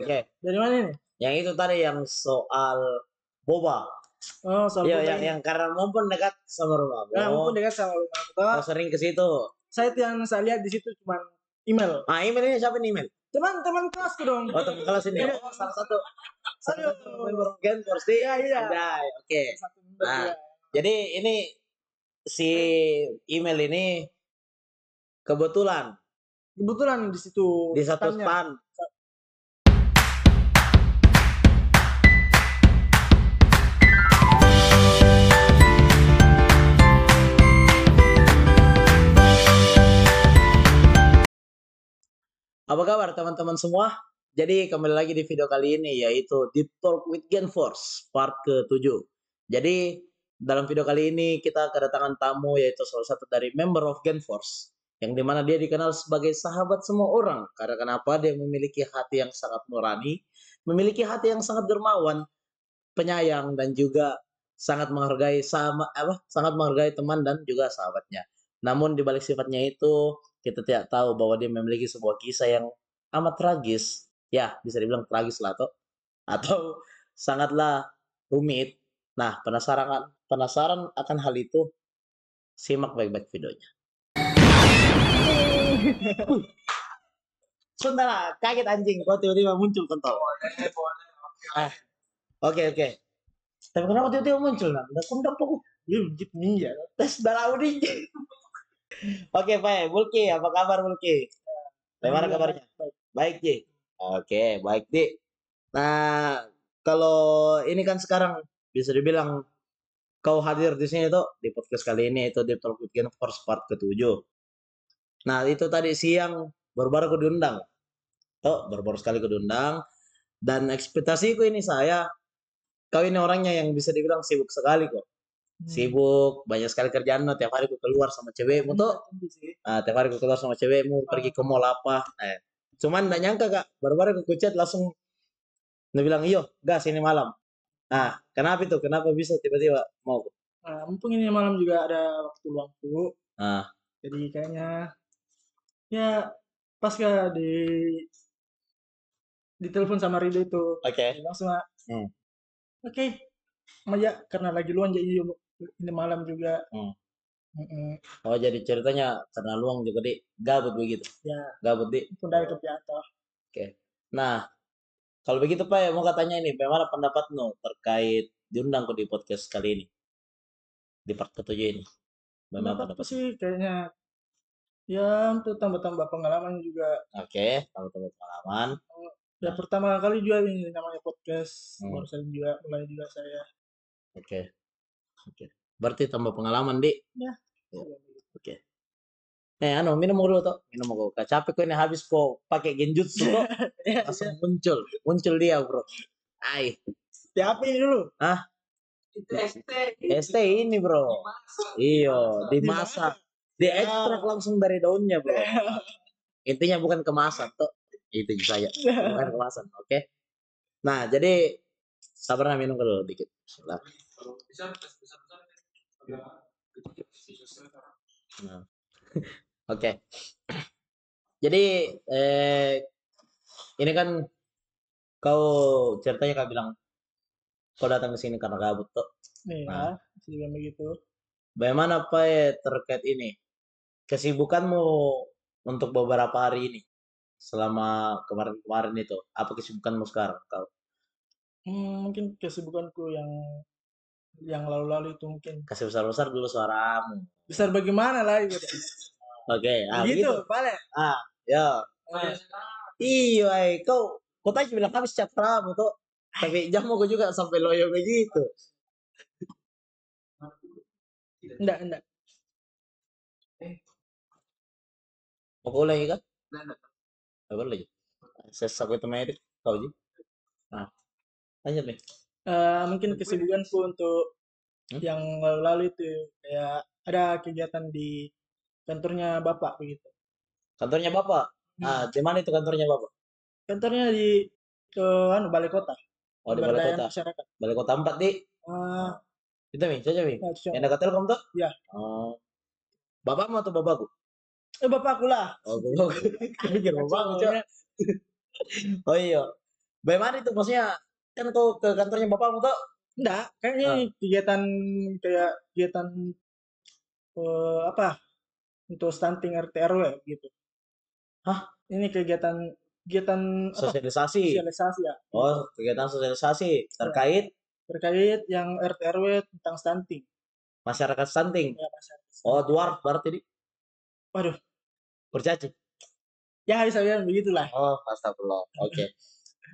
Oke. Dari mana nih? Yang itu tadi yang soal boba. Oh, soal Iya, boba ini. yang karena mumpun dekat sama rumahmu. Nah, mumpun dekat sama rumah aku. Kau sering ke situ. Saya yang saya lihat di situ cuma email. Ah, email ini siapa nih email? Teman-teman kelasku dong. Oh, teman kelas ini. Iya. Oh, salah satu member of Genforce di. Iya, iya. Anjay, oke. Satu member Nah, juga. jadi ini si email ini kebetulan Kebetulan di situ di satu standnya. stand. Apa kabar teman-teman semua? Jadi kembali lagi di video kali ini yaitu Deep Talk with Genforce part ke-7. Jadi dalam video kali ini kita kedatangan tamu yaitu salah satu dari member of Genforce yang dimana dia dikenal sebagai sahabat semua orang. Karena kenapa? Dia memiliki hati yang sangat nurani, memiliki hati yang sangat dermawan, penyayang dan juga sangat menghargai sangat menghargai teman dan juga sahabatnya. Namun di balik sifatnya itu kita tidak tahu bahwa dia memiliki sebuah kisah yang amat tragis, ya bisa dibilang tragis lah atau sangatlah rumit. Nah, penasaran akan hal itu, simak baik-baik videonya. Sebentar, kaget anjing, kok tiba-tiba muncul kontol. Oke. Tapi kenapa tiba-tiba muncul? Nah, udah kundap aku. Jit ninja. Tes dalau ninja. Oke, Pak. Bulki, apa kabar Bulki? Bagaimana kabarnya? Baik, Ji. Oke, baik, Di. Nah, kalau ini kan sekarang bisa dibilang kau hadir di sini tuh di podcast kali ini itu di Talk with Genforce part ke-7. Nah, itu tadi siang baru-baru aku diundang. Oh, baru-baru sekali aku diundang. Dan ekspektasiku ini kau ini orangnya yang bisa dibilang sibuk sekali kok. Sibuk, banyak sekali kerjaan, tiap hari aku keluar sama cewekmu tuh. Tiap hari aku keluar sama cewekmu, pergi ke mall apa. Cuman gak nyangka kak, baru-baru aku chat langsung dia bilang, iyo, gas ini malam. Nah, kenapa itu? Kenapa bisa tiba-tiba mau? Nah, mumpung ini malam juga ada waktu luangku. Nah, Jadi kayaknya ya pas gak di telepon sama Rido itu. oke. Ya, langsung Hmm. Oke. Maja karena lagi luang jadi ini malam juga. Oh, jadi ceritanya karena luang juga di gabut begitu. Ya, Gabut di. pun dari kepiato. Oke. Nah, kalau begitu Pak, ya, mau katanya ini, bagaimana pendapatmu terkait diundangku di podcast kali ini? Di part ke-7 ini. Bagaimana Pendapatku pendapatmu? sih kayaknya ya untuk tambah-tambah pengalaman juga. Oke, kalau tambah pengalaman. Ya Nah. pertama kali juga ini namanya podcast. Hmm. Baru saya juga mulai juga saya. Oke. Berarti tambah pengalaman, Di. Ya. Oke. Anu, minum dulu toh. Minum aku. Capek kok ini habis kok pakai genjutsu kok. Langsung muncul dia, Bro. Ai. Ya apa ini dulu? Hah? Itu ST ini, Bro. Iyo, dimasak. Diekstrak langsung dari daunnya, Bro. Intinya bukan kemasan toh. Itu saya. Bukan kemasan, oke? Nah, jadi sabarnya minum dulu dikit. Bismillah. Nah. Oke. Jadi ini kan kau ceritanya kau bilang kau datang ke sini karena gabut tuh. Iya, juga begitu. Bagaimana Pak terkait ini? Kesibukanmu untuk beberapa hari ini selama kemarin-kemarin itu. Apa kesibukanmu sekarang kau? Mungkin kesibukanku yang lalu-lalu itu mungkin Kasih besar-besar dulu suaramu. besar bagaimana lah gitu. Oke, Begitu, begitu. Pale. Ya. Iya, kau tadi bilang habis chat kamu tuh. Tapi jamu gue juga sampai loyo begitu. Enggak. Mau kau lagi kan? Enggak boleh. Sesak itu medik kau sih. Nah, lanjut nih. Mungkin kesibukanku untuk yang lalu-lalu itu kayak ada kegiatan di kantornya Bapak begitu. Kantornya Bapak? Di mana itu kantornya Bapak? Kantornya di Balai Kota. Oh, di Balai Kota. Masyarakat. Balai Kota 4 di. Itu Mi, saja Mi. Yang dekat Telkom tuh? Ya. Oh. Bapakmu atau bapakku? Bapakku lah. Oh, bapakku. Pikir bapakku, Cok. Oh iya. Bagaimana itu maksudnya? Kan kau ke kantornya bapakmu tuh? Enggak, kayaknya Ah. ini kegiatan kayak kegiatan apa untuk stunting RT RW gitu. Hah? Ini kegiatan kegiatan apa? Sosialisasi. Sosialisasi ya, gitu. Oh, kegiatan sosialisasi Ya, terkait terkait yang RT RW tentang stunting. masyarakat stunting. Ya, masyarakat Oh, stunting. dwarf berarti di Waduh, kurcaci. ya bisa bilang begitulah. Oh, astagfirullah. Oke.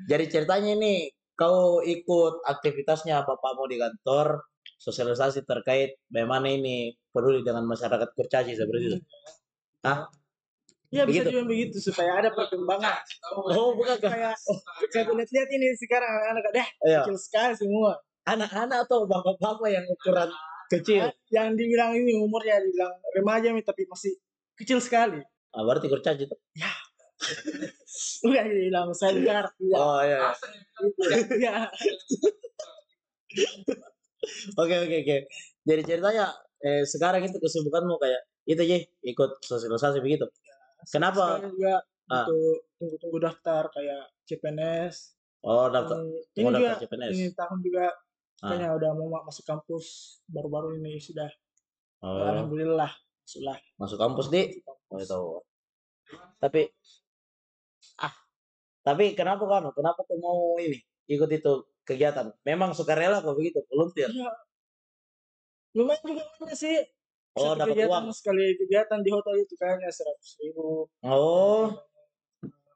Jadi ceritanya ini kau ikut aktivitasnya bapakmu di kantor sosialisasi terkait bagaimana ini peduli dengan masyarakat kurcaci seperti itu. Hah? Iya bisa Begitu? juga begitu supaya ada perkembangan. Oh, bukan kah? Kayak saya lihat ini sekarang anak-anak deh Iya. kecil sekali semua. Anak-anak atau bapak-bapak yang ukuran kecil? Yang dibilang ini umurnya dibilang remaja tapi masih kecil sekali. Ah, berarti kurcaci itu. Ya, udah dibilang sadar. Ya. Oh, iya, iya. Ya. Oke, oke, oke. Jadi ceritanya sekarang itu kesibukanmu kayak itu aja ikut sosialisasi begitu. Kenapa? Sekarang juga Ah, untuk tunggu-tunggu daftar kayak CPNS. oh daftar, Ini tunggu juga daftar CPNS. ini tahun juga Ah, kayaknya udah mau masuk kampus baru-baru ini sudah. Ya, oh, alhamdulillah sudah. masuk kampus di? Oh, tahu. Tapi, tapi kenapa kan? Kenapa kau mau ini ikut itu kegiatan? Memang sukarela kok begitu, volunteer. Ya, lumayan juga banyak sih. Oh, Satu dapat kegiatan uang. sekali kegiatan di hotel itu kayaknya 100.000. Oh,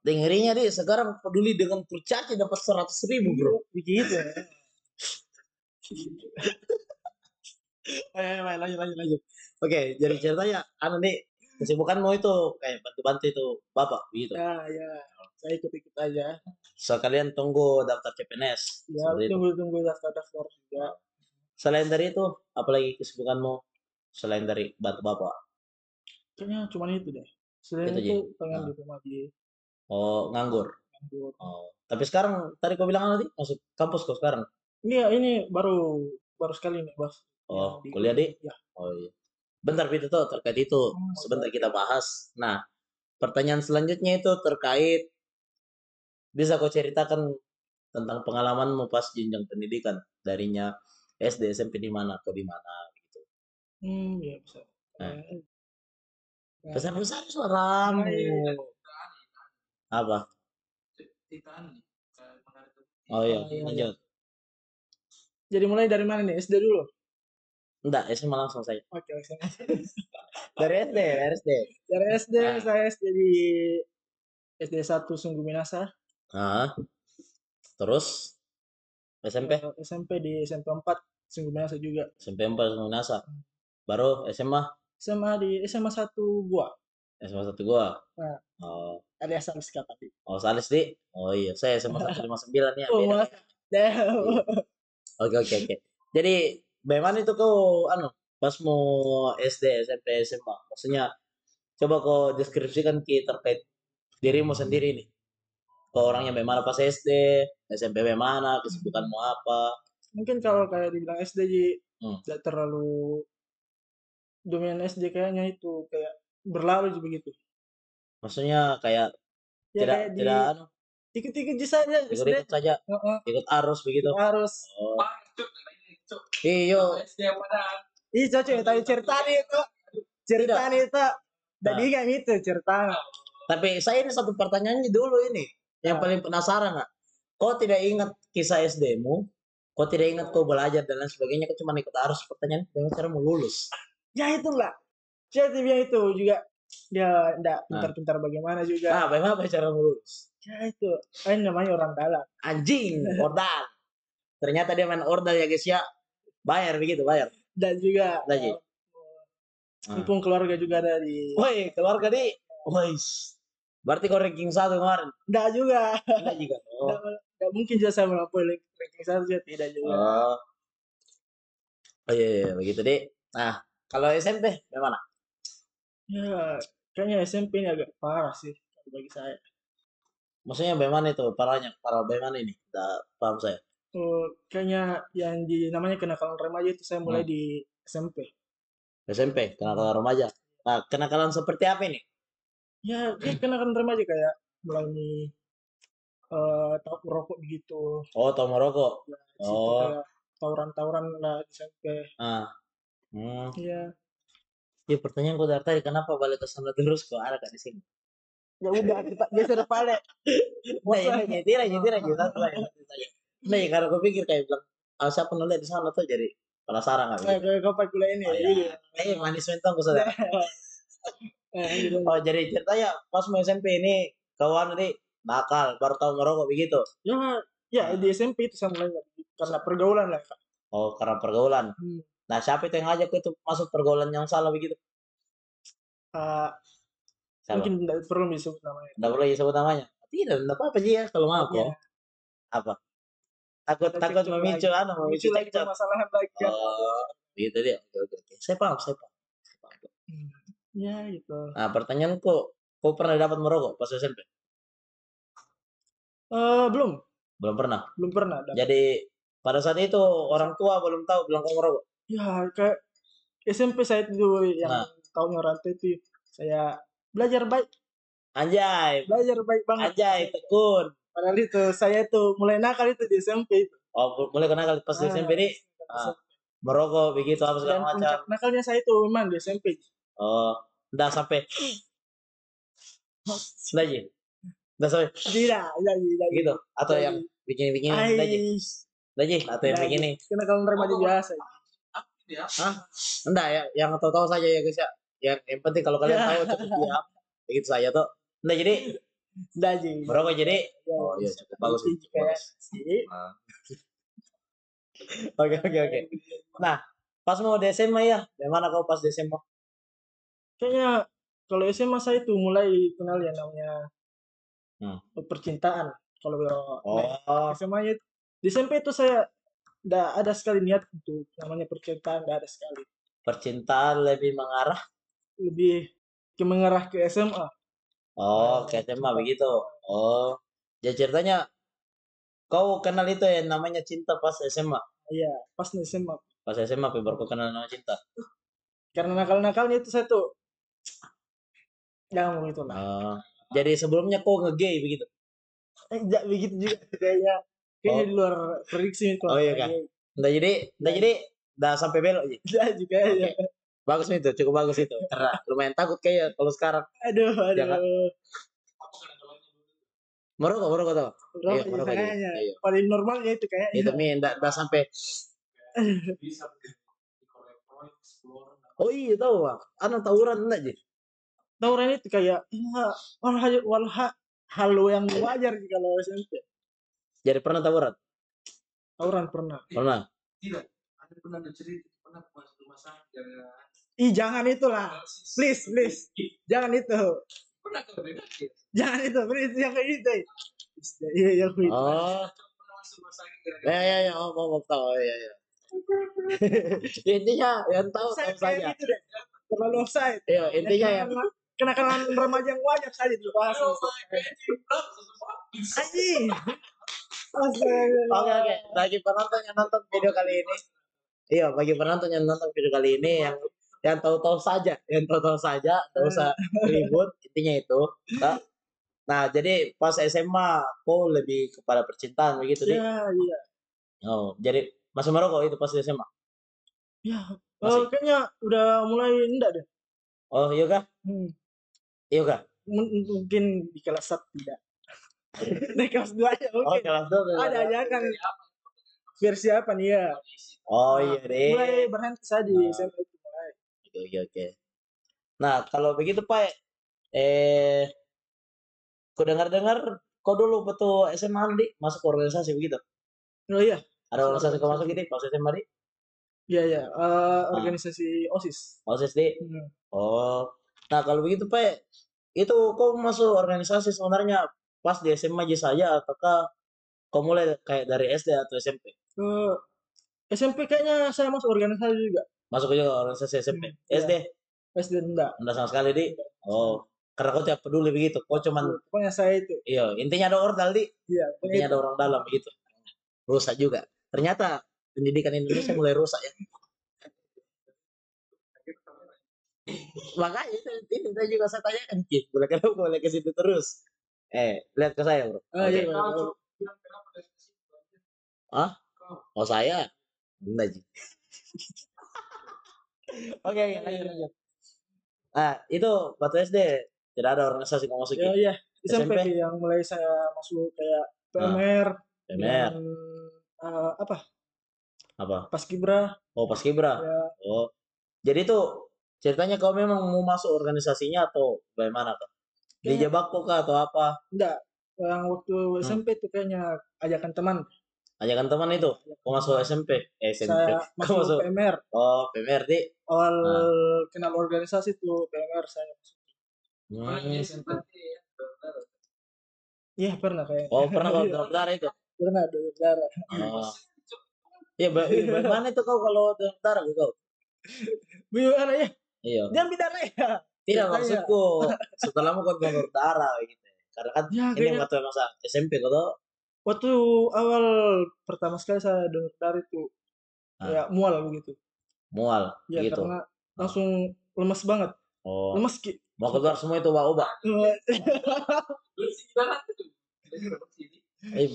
dengerinya deh sekarang peduli dengan kurcaci dapat 100.000 bro. Begitu ya. Baik, lanjut, lanjut, lanjut. Oke, jadi ceritanya, anu nih, kesibukanmu itu kayak bantu-bantu itu bapak, begitu. Ya, ya. Saya ikut-ikut aja. Sekalian tunggu daftar CPNS, Ya, seperti itu. tunggu-tunggu daftar-daftar juga. Selain dari itu, apalagi kesibukanmu selain dari bantu bapak? Kayaknya cuma itu deh. Selain Itu aja. itu pengen Nah, di rumah di oh, nganggur. nganggur. Oh, tapi sekarang tadi kau bilang nanti masuk kampus kau sekarang. Ini baru baru sekali nih, Bos. Yang Oh, di kuliah di? ya. Oh iya. Bentar itu tuh terkait itu. Sebentar Oke. kita bahas. Nah, pertanyaan selanjutnya itu terkait bisa kau ceritakan tentang pengalamanmu pas jenjang pendidikan darinya SD SMP di mana kau di mana gitu. Ya bisa. Nah, Ya, besar-besar suaramu. Apa? Oh iya, ya, ya. lanjut. Jadi mulai dari mana nih? SD dulu. Enggak, SMA langsung saja. Oke, langsung. Dari SD, dari SD. Dari SD Nah, saya SD di SD 1 Sungguh Minasa. nah, terus SMP, SMP di SMP 4 Sungguh Minasa juga. SMP 4 Nasa. Baru SMA, SMA di SMA 1 gua. SMA 1 gua. Nah, Oh, ada Salis tadi. oh Salis di. Oh iya, saya SMA 159 ya, Oh, beda. Mas. Iya. Oke, oke, oke. Jadi, bagaimana itu kau anu pas mau SD, SMP, SMA? Maksudnya coba kau deskripsikan terkait dirimu sendiri nih. Kau orangnya bagaimana pas SD, SMP bagaimana, kesibukanmu apa? Mungkin kalau kayak dibilang SD Ji, Hmm. tidak terlalu dominan SD kayaknya itu kayak berlalu juga begitu. Maksudnya kayak Ya tidak kayak di tidak anu, ikut-ikut aja saja SD. ikut-ikut saja, Heeh, ikut arus begitu. kita harus. Oh, iyo, Ih, cocok ya, tadi cerita nih itu. Cerita tidak. nih itu. Tadi Nah, kan itu cerita. tapi saya ini satu pertanyaannya dulu ini, yang Nah, paling penasaran nggak? Kau tidak ingat kisah SD-mu? Kau tidak ingat kau belajar dan lain sebagainya? Kau cuma ikut arus pertanyaan bagaimana cara mau lulus? ya itulah. Saya bilang itu juga dia enggak Nah, pintar-pintar bagaimana juga. bagaimana cara mau lulus? Ya itu, kan namanya orang dalam. Anjing, ordal. Ternyata dia main ordal ya guys ya. Bayar begitu, bayar. Dan juga Lagi. Nah. mumpung keluarga juga ada di. Woi, keluarga di. Woi. Berarti kau ranking 1 kemarin? Enggak juga. Enggak juga. Oh. Enggak mungkin juga saya melampaui ranking 1 juga tidak juga. Oh. Oh iya, iya, begitu deh. Nah, kalau SMP gimana? Ya, kayaknya SMP ini agak parah sih bagi saya. Maksudnya bagaimana itu? Parahnya, parah bagaimana ini? Tidak paham saya. Kayaknya yang namanya kenakalan remaja itu saya mulai Hmm. di SMP. SMP, kenakalan remaja. Nah, kenakalan seperti apa ini? Ya, kenakalan remaja kayak mulai tahu merokok begitu. Oh, tau merokok. Ya, di situ Oh, kayak tawuran-tawuran lah di SMP. ah, hmm. Iya. Ya pertanyaan gue dari tadi kenapa balik ke sana terus kok ada kan di sini? Ya udah kita geser balik. Nah, ini nyetir aja, nyetir aja, satu lagi, satu lagi. Nah, ya, karena gue pikir kayak bilang, siapa nolak di sana tuh jadi penasaran nggak Nah, begitu? kayak kau pakai kuliah ini Oh ya. ya, Iya. manis mentong gue saudara. Gitu. Oh jadi ceritanya pas mau SMP ini kawan tadi nakal, baru tahu ngerokok begitu. Ya, ya di SMP itu saya mulai karena pergaulan lah, Kak. Oh karena pergaulan. Hmm. Nah siapa itu yang ngajak itu masuk pergaulan yang salah begitu? Ah, Siapa? mungkin tidak perlu disebut namanya. Nggak boleh disebut namanya. Tidak, nggak apa-apa sih ya kalau mau Ya, kok. Apa? Takut ada takut cekcok memicu lagi. memicu Muncul lagi cekcok. permasalahan lagi kan. Oh, gitu dia. Oke, oke, oke. Saya paham, saya paham. Saya paham. Hmm. Ya gitu. Nah, pertanyaanku, kau pernah dapat merokok pas SMP? Belum, Belum pernah. belum pernah dapat. Jadi pada saat itu orang tua belum tahu bilang kau merokok. Ya kayak SMP saya itu yang Nah, tahunnya rantai itu saya belajar baik, anjay, belajar baik banget. anjay, tekun. Padahal itu saya itu mulai nakal itu di SMP itu. Oh, mulai kenal pas di SMP ini merokok begitu apa segala Dan macam. puncak nakalnya saya itu memang di SMP. Oh, udah sampai lagi, udah sampai Tidak, jadi. gitu atau yang bikin-bikin lagi, Ais, lagi atau yang begini. kena kalau remaja biasa. Hah? Enggak ya, yang tahu-tahu saja ya guys ya. Yang penting kalau kalian Ya. tahu cukup diam. Begitu saja tuh. Enggak jadi Daji. merokok jadi. Ya, Oh iya cukup bagus, cukup kayak bagus. sih. Ah. Oke oke oke. Nah, pas mau di SMA ya, di mana kau pas di SMA? Kayaknya kalau SMA saya itu mulai kenal ya namanya Hmm. percintaan. Kalau naik Oh, SMA -nya, di SMP itu saya tidak ada sekali niat untuk namanya percintaan, tidak ada sekali. percintaan lebih mengarah. Lebih ke mengarah ke SMA. Oh, ke SMA Cinta. begitu. Oh, jadi ceritanya kau kenal itu yang namanya cinta pas SMA. Iya, pas di SMA. Pas SMA baru kau kenal nama cinta. Karena nakal-nakalnya itu saya tuh jangan gitu lah. Oh, jadi sebelumnya kau nge-gay begitu. Begitu juga kayaknya kayaknya Oh, di luar prediksi itu. oh iya kan. Nggak jadi, udah sampai belok aja. Tidak juga ya. Oke. Bagus itu, cukup bagus itu. Karena lumayan takut kayak kalau sekarang. Aduh, Jangan aduh. merokok, merokok tau. Iya, Berapa merokok juga. kayaknya? Iya. Paling normalnya itu kayaknya. Itu mi enggak sampai. Oh iya tahu, Bang. Anu tawuran enggak sih? Tawuran itu kayak ya hal yang wajar sih kalau SMP. Jadi pernah tawuran? Tawuran pernah. Pernah. Tidak, ada pernah cerita pernah masuk rumah sakit ya. Ih, jangan itulah. Please, please. Jangan itu. Pernah ke bebas ya? Jangan itu, please yang kayak gitu. Iya, yang itu. Oh, Pernah masuk rumah sakit ya, mau tahu, ya, ya. Intinya yang tahu Saya tahu kayak saja. gitu deh. Terlalu offside. Iya, intinya yang Kenakalan remaja yang wajar saja itu bahas. Anjing. Oke. Bagi penonton yang nonton video kali ini, iya, bagi penonton yang nonton video kali ini yang tahu-tahu saja, nggak usah ribut, intinya itu. Nah, jadi pas SMA aku lebih kepada percintaan begitu deh. Ya, iya. Oh, jadi masih merokok itu pas di SMA. Ya, Masih. kayaknya udah mulai enggak deh. Oh, iya kah? Iya kah? Mungkin di kelas 1 tidak. Di kelas 2 ya Oh, mungkin. kelas 2. Ada aja kan versi apa nih ya? Oh, iya deh. Mulai berhenti saya di SMP itu mulai. Oke. Nah, kalau begitu Pak, ku dengar-dengar kau dulu betul SMA di masuk organisasi begitu. Oh iya, Ada organisasi kau masuk gitu pas SMA di? iya. Organisasi OSIS. OSIS di? Hmm. Oh. Nah, kalau begitu Pak, itu kau masuk organisasi sebenarnya pas di SMA aja saja ataukah kau mulai kayak dari SD atau SMP? SMP kayaknya saya masuk organisasi juga. Masuk juga organisasi SMP. Iya. SD? SD enggak. Enggak sama sekali di? Oh. Karena kau tidak peduli begitu. Kau cuman Pokoknya saya itu. iya, intinya ada ordal di. Iya, Intinya ada orang dalam begitu. Rusak juga. Ternyata pendidikan Indonesia mulai rusak ya. Makanya itu saya juga saya tanyakan, boleh kenapa boleh ke situ terus? Lihat ke saya, Bro. Ah, Oke. iya, Kau Bro. Cuk, bilang kenapa dari situ aja. Hah? Kau. Oh, saya? Enggak, Ji. Oke, Iya, lanjut, iya. lanjut. Nah, itu waktu SD tidak ada organisasi kau Ya, masukin. iya. SMP SMP? yang mulai saya masuk kayak Nah, PMR PMR, dan apa apa? Paskibra Oh, Paskibra. ya Oh, jadi tuh ceritanya kau memang mau masuk organisasinya atau bagaimana, Kak? kayaknya Dijebak kok kah atau apa? enggak yang waktu Hmm. SMP itu kayaknya ajakan teman Ajakan teman itu. Kau masuk SMP? SMP. saya Kau masuk masuk. PMR Oh, PMRD. awal Nah. kenal organisasi tuh PMR saya masuk. Pernah Hmm. dia seperti ya. Iya pernah kayak Oh, pernah kau donor darah itu? pernah donor darah Oh. Iya, bagaimana itu kau kalau donor darah kau? gimana ya Iya. dia darah ya Tidak, ceritanya. maksudku setelah mau kau donor darah gitu. Karena kan Ya, ini kayaknya waktu masa SMP kau tahu? waktu awal pertama sekali saya donor darah itu Nah, kayak mual begitu mual ya gitu. karena langsung lemas banget Oh, lemas ki mau keluar semua itu obat. Bersih banget itu.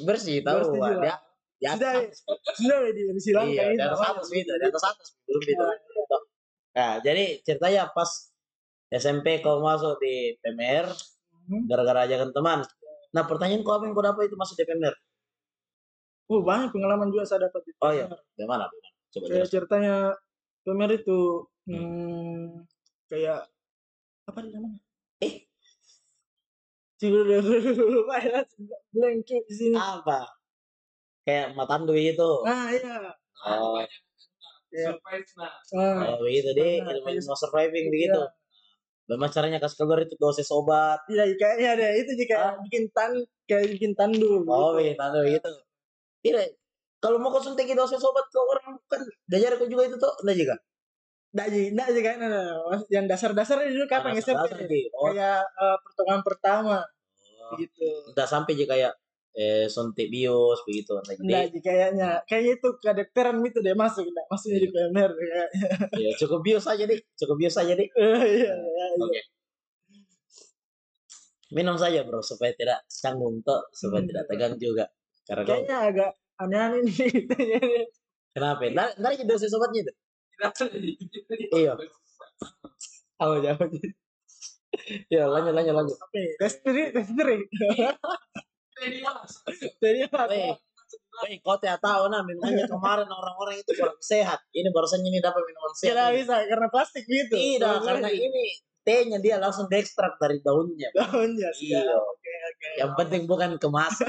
Bersih tahu, Bersih Pak. juga. Dia di sudah atas. sudah disilangkan Iya, di itu atas namanya atas itu, di atas atas belum itu. Nah, jadi ceritanya pas SMP kau masuk di PMR gara-gara ajakan teman. Nah, pertanyaan kau apa yang kau dapat itu masuk di PMR? banyak pengalaman juga saya dapat di Oh iya, PMR. gimana? Coba Kayak jelaskan. ceritanya PMR itu kayak apa namanya Eh, lupa ya blank di sini apa? Kayak Matandu itu. iya Oh, kayak Surprise nah. oh begitu deh, pernah, ilmu kayak mau surviving iya. begitu. Bagaimana caranya kasih keluar itu dosis obat? Iya, kayaknya ada itu juga kayak bikin tandu Oh, gitu. Matandu gitu. Tidak, kalau mau konsumsi dosis obat ke orang kan diajar aku juga itu tuh, enggak juga. Nggak sih kan, yang dasar-dasarnya dulu kapan SMP Dasar di. Oh, kayak pertemuan pertama gitu. udah sampai aja kayak suntik bios begitu. Nah, Enggak jadi sih kayaknya itu kedokteran itu deh masuknya di PMR kayaknya. ya cukup bios aja deh, cukup bios aja deh. Iya, Oke. Minum saja bro supaya tidak canggung toh, supaya tidak tegang juga. Karena kau kayaknya agak aneh-aneh nih ditanya. kenapa? Ntar aja dosis obatnya itu. Iya. Oh jauh. Ya lanjut lanjut lanjut. Oke, testri. Jadi Kau tidak tahu nah minumannya kemarin orang-orang itu kurang sehat. Ini barusan ini dapat minuman sehat. kira Ini. bisa karena plastik gitu. Tidak, karena ini tehnya dia langsung diekstrak dari daunnya. daunnya Iya. Oke. Yang penting bukan kemasan.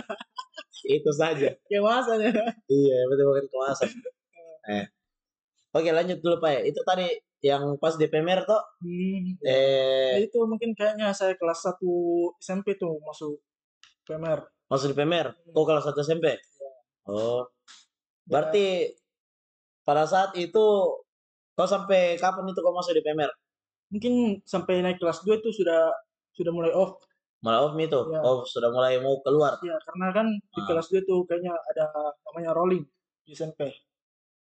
Itu saja. Kemasannya. Iya, yang penting bukan kemasan. Oke, lanjut dulu Pak. Itu tadi yang pas di PMR toh. Ya itu mungkin kayaknya saya kelas 1 SMP tuh masuk PMR. Masuk di PMR. Kau kelas 1 SMP. Oh. Berarti pada saat itu kau sampai kapan itu kau masuk di PMR? Mungkin sampai naik kelas 2 itu sudah mulai off. Malah off itu. Ya. Oh, sudah mulai mau keluar. Ya, karena kan di kelas 2 tuh kayaknya ada namanya rolling di SMP.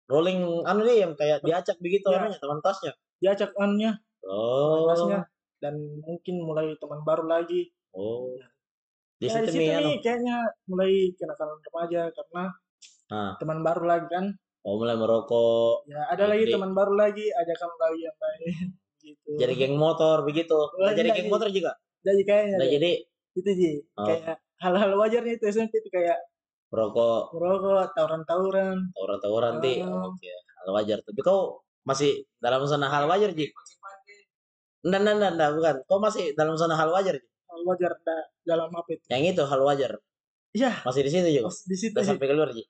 Rolling anu deh yang kayak diacak begitu Ya. anunya teman tasnya. Diacak anunya, Oh. kelasnya dan mungkin mulai teman baru lagi. Oh. Di Ya, di situ situ nih anu. nih kayaknya mulai kenakalan remaja karena teman baru lagi kan. Oh, mulai merokok. Ya, ada lagi teman baru lagi, ajakan lagi yang lain gitu. Jadi geng motor begitu. Nah, jadi geng motor juga. Jadi kayaknya. Nah, jadi itu Ji. Kayak hal-hal wajarnya itu SMP itu kayak merokok, tawuran-tawuran. tawuran di. Oke, hal wajar. Tapi kau masih dalam zona hal wajar, Ji? Enggak, bukan. Kau masih dalam zona hal wajar, Ji? Hal wajar dalam apa itu? Yang itu hal wajar. Iya. Masih di situ juga. Masih di situ. Udah sampai keluar, Ji?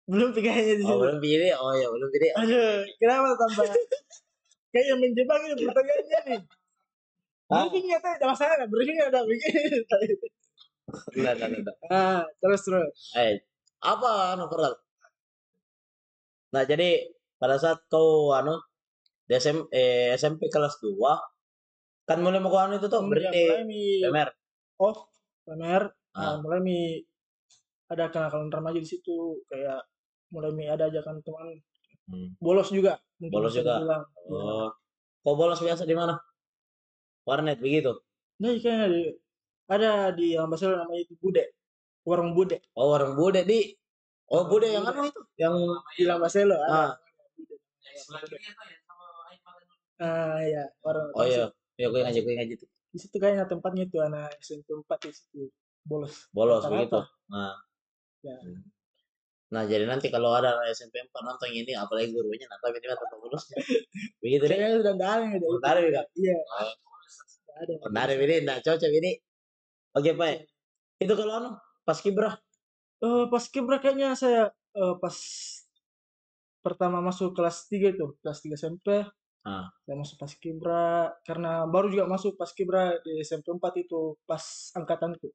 Belum kayaknya di situ. Oh, belum pilih. Oh ya, belum pilih. Aduh, kenapa tambah kayak yang menjebak ini pertanyaannya nih. Briefingnya tuh ada masalah, briefingnya ada begini. Enggak. Terus. Apa anu Korel? Nah, jadi pada saat kau anu di SMP kelas 2 kan mulai mau anu itu tuh berhenti PMR. Oh, PMR. Mulai ada kenakalan remaja di situ kayak mulai ada ajakan teman bolos juga. Bolos juga. Oh. Kau bolos biasa di mana? Warnet begitu. Nah, kayaknya Ada di Ambassador namanya itu Bude. Warung Bude. Oh, orang Bude di. Oh, Bude yang Bude. anu itu, yang Di Ambassador ada. ah, Bude. Yang sebelah kiri apa ya sama air makan Ya, warung oh Tangsi. iya, ya gue ingat itu. Di situ kayaknya tempatnya itu anak SMP 4 di situ. Bolos. Bolos Rata-rata. begitu. Nah, Ya. nah jadi nanti kalau ada SMP 4 nonton ini, apalagi gurunya, nah tapi dia tetap bolos. Begitu deh. Kayaknya sudah enggak ada yang ada Oh, itu. nggak ada juga. Iya, Oh, enggak ada. menarik ini, nggak cocok ini. Oke, Pak. Itu kalau anu, pas kibra. Pas kibra kayaknya saya pas pertama masuk kelas 3 itu, kelas 3 SMP, Ah, saya masuk pas kibra karena baru juga masuk pas kibra di SMP 4 itu pas angkatanku.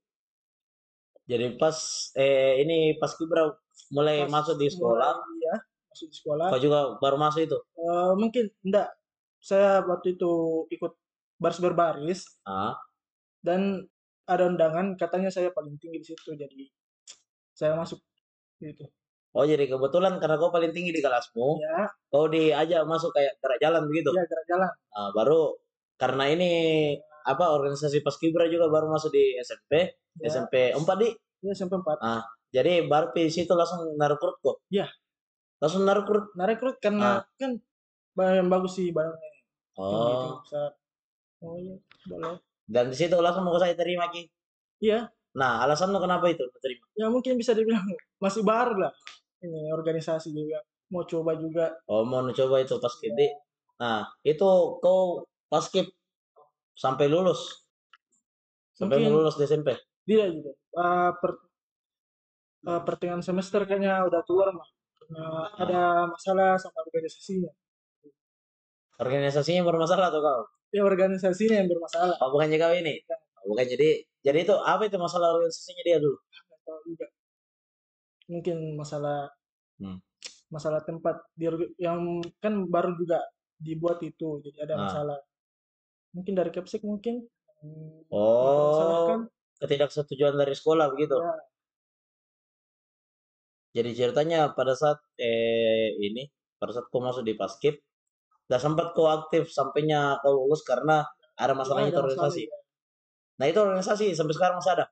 jadi pas ini pas kibra mulai Pas masuk di sekolah, mulai ya, masuk di sekolah. kau juga baru masuk itu. Mungkin enggak. Saya waktu itu ikut baris berbaris Ah, dan ada undangan katanya saya paling tinggi di situ jadi saya masuk gitu. oh jadi kebetulan karena kau paling tinggi di kelasmu, Ya, kau diajak masuk kayak gerak jalan begitu. ya gerak jalan. Ah, baru karena ini apa organisasi Paskibra juga baru masuk di SMP, Ya, SMP 4 di. ya SMP 4. Ah, jadi baru di situ langsung naruh kok. Ya, Langsung naruh nah rekrut karena Ah, kan yang bagus sih barangnya tinggi tinggi oh, besar. Oh iya, boleh. dan di situ langsung mau saya terima Ki. Iya, Nah, alasan lo kenapa itu terima? ya mungkin bisa dibilang masih baru lah. Ini organisasi juga mau coba juga. Oh, mau coba itu Paskib di. Nah, itu kau Paskib sampai lulus, sampai mau Mungkin lulus di SMP. tidak juga. Pertengahan semester kayaknya udah keluar mah. Ada masalah sama organisasinya. Organisasinya bermasalah atau kau? Ya organisasinya yang bermasalah. Oh, bukannya kau ini? Oh, bukan jadi itu apa itu masalah organisasinya dia dulu? Nggak tahu juga. Mungkin masalah Hmm. masalah tempat yang kan baru juga dibuat itu, jadi ada Ah. masalah. Mungkin dari Kepsek mungkin Oh, dipermasalahkan. ketidaksetujuan dari sekolah begitu. Ya, Jadi ceritanya pada saat ini, pada saat kau masuk di Paskib, udah sempat kau aktif sampainya kau lulus karena ada masalah ya itu ada masalah. organisasi. Nah itu organisasi sampai sekarang masih ada.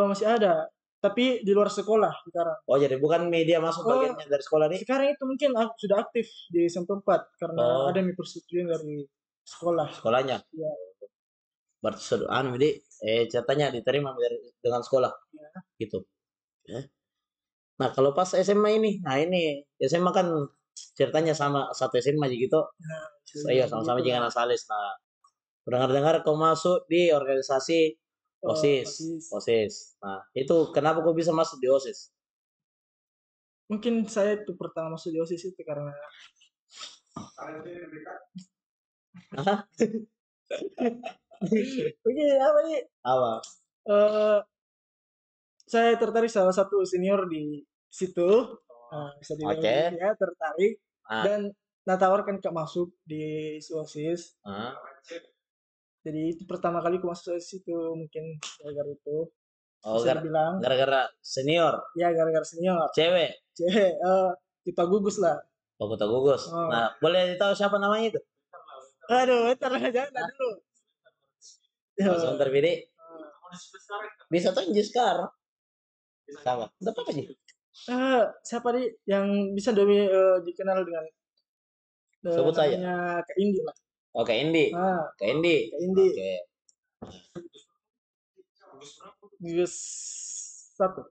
Masih ada, tapi di luar sekolah sekarang. Oh jadi bukan media masuk Oh, bagiannya dari sekolah nih? Sekarang itu mungkin sudah aktif di SMP 4 karena Oh. ada persetujuan dari sekolah. Sekolahnya. Ya. Berarti anu jadi ceritanya diterima dengan sekolah. Ya. Gitu. Ya. Nah kalau pas SMA ini, nah ini SMA kan ceritanya sama satu SMA gitu. Nah, Iya sama-sama gitu jangan lah. asalis. Nah dengar-dengar kau masuk di organisasi OSIS. OSIS. Nah itu kenapa kau bisa masuk di OSIS? Mungkin saya itu pertama masuk di OSIS itu karena Hah? Oke, apa nih? Apa? Eh, saya tertarik salah satu senior di situ. Bisa dibilang Oke. begitu ya, tertarik Ah. dan tawarkan Kak masuk di OSIS. Ah. Jadi itu pertama kali aku masuk OSIS itu mungkin gara-gara itu. Oh Bisa dibilang gara-gara senior, ya gara-gara senior. cewek. Kita gugus lah. Oh kota gugus. Oh. Nah boleh tahu siapa namanya itu? Aduh, bentar lah, jangan dulu. Oh, sebentar Bidi. Bisa tunjuk sekarang. Sama. Tidak apa-apa sih. Siapa nih yang bisa dikenal dengan Sebut saja. namanya Kak Indi lah. Oke, Indi. Kak Indi. Kak Indi. Oke. Gugus 1.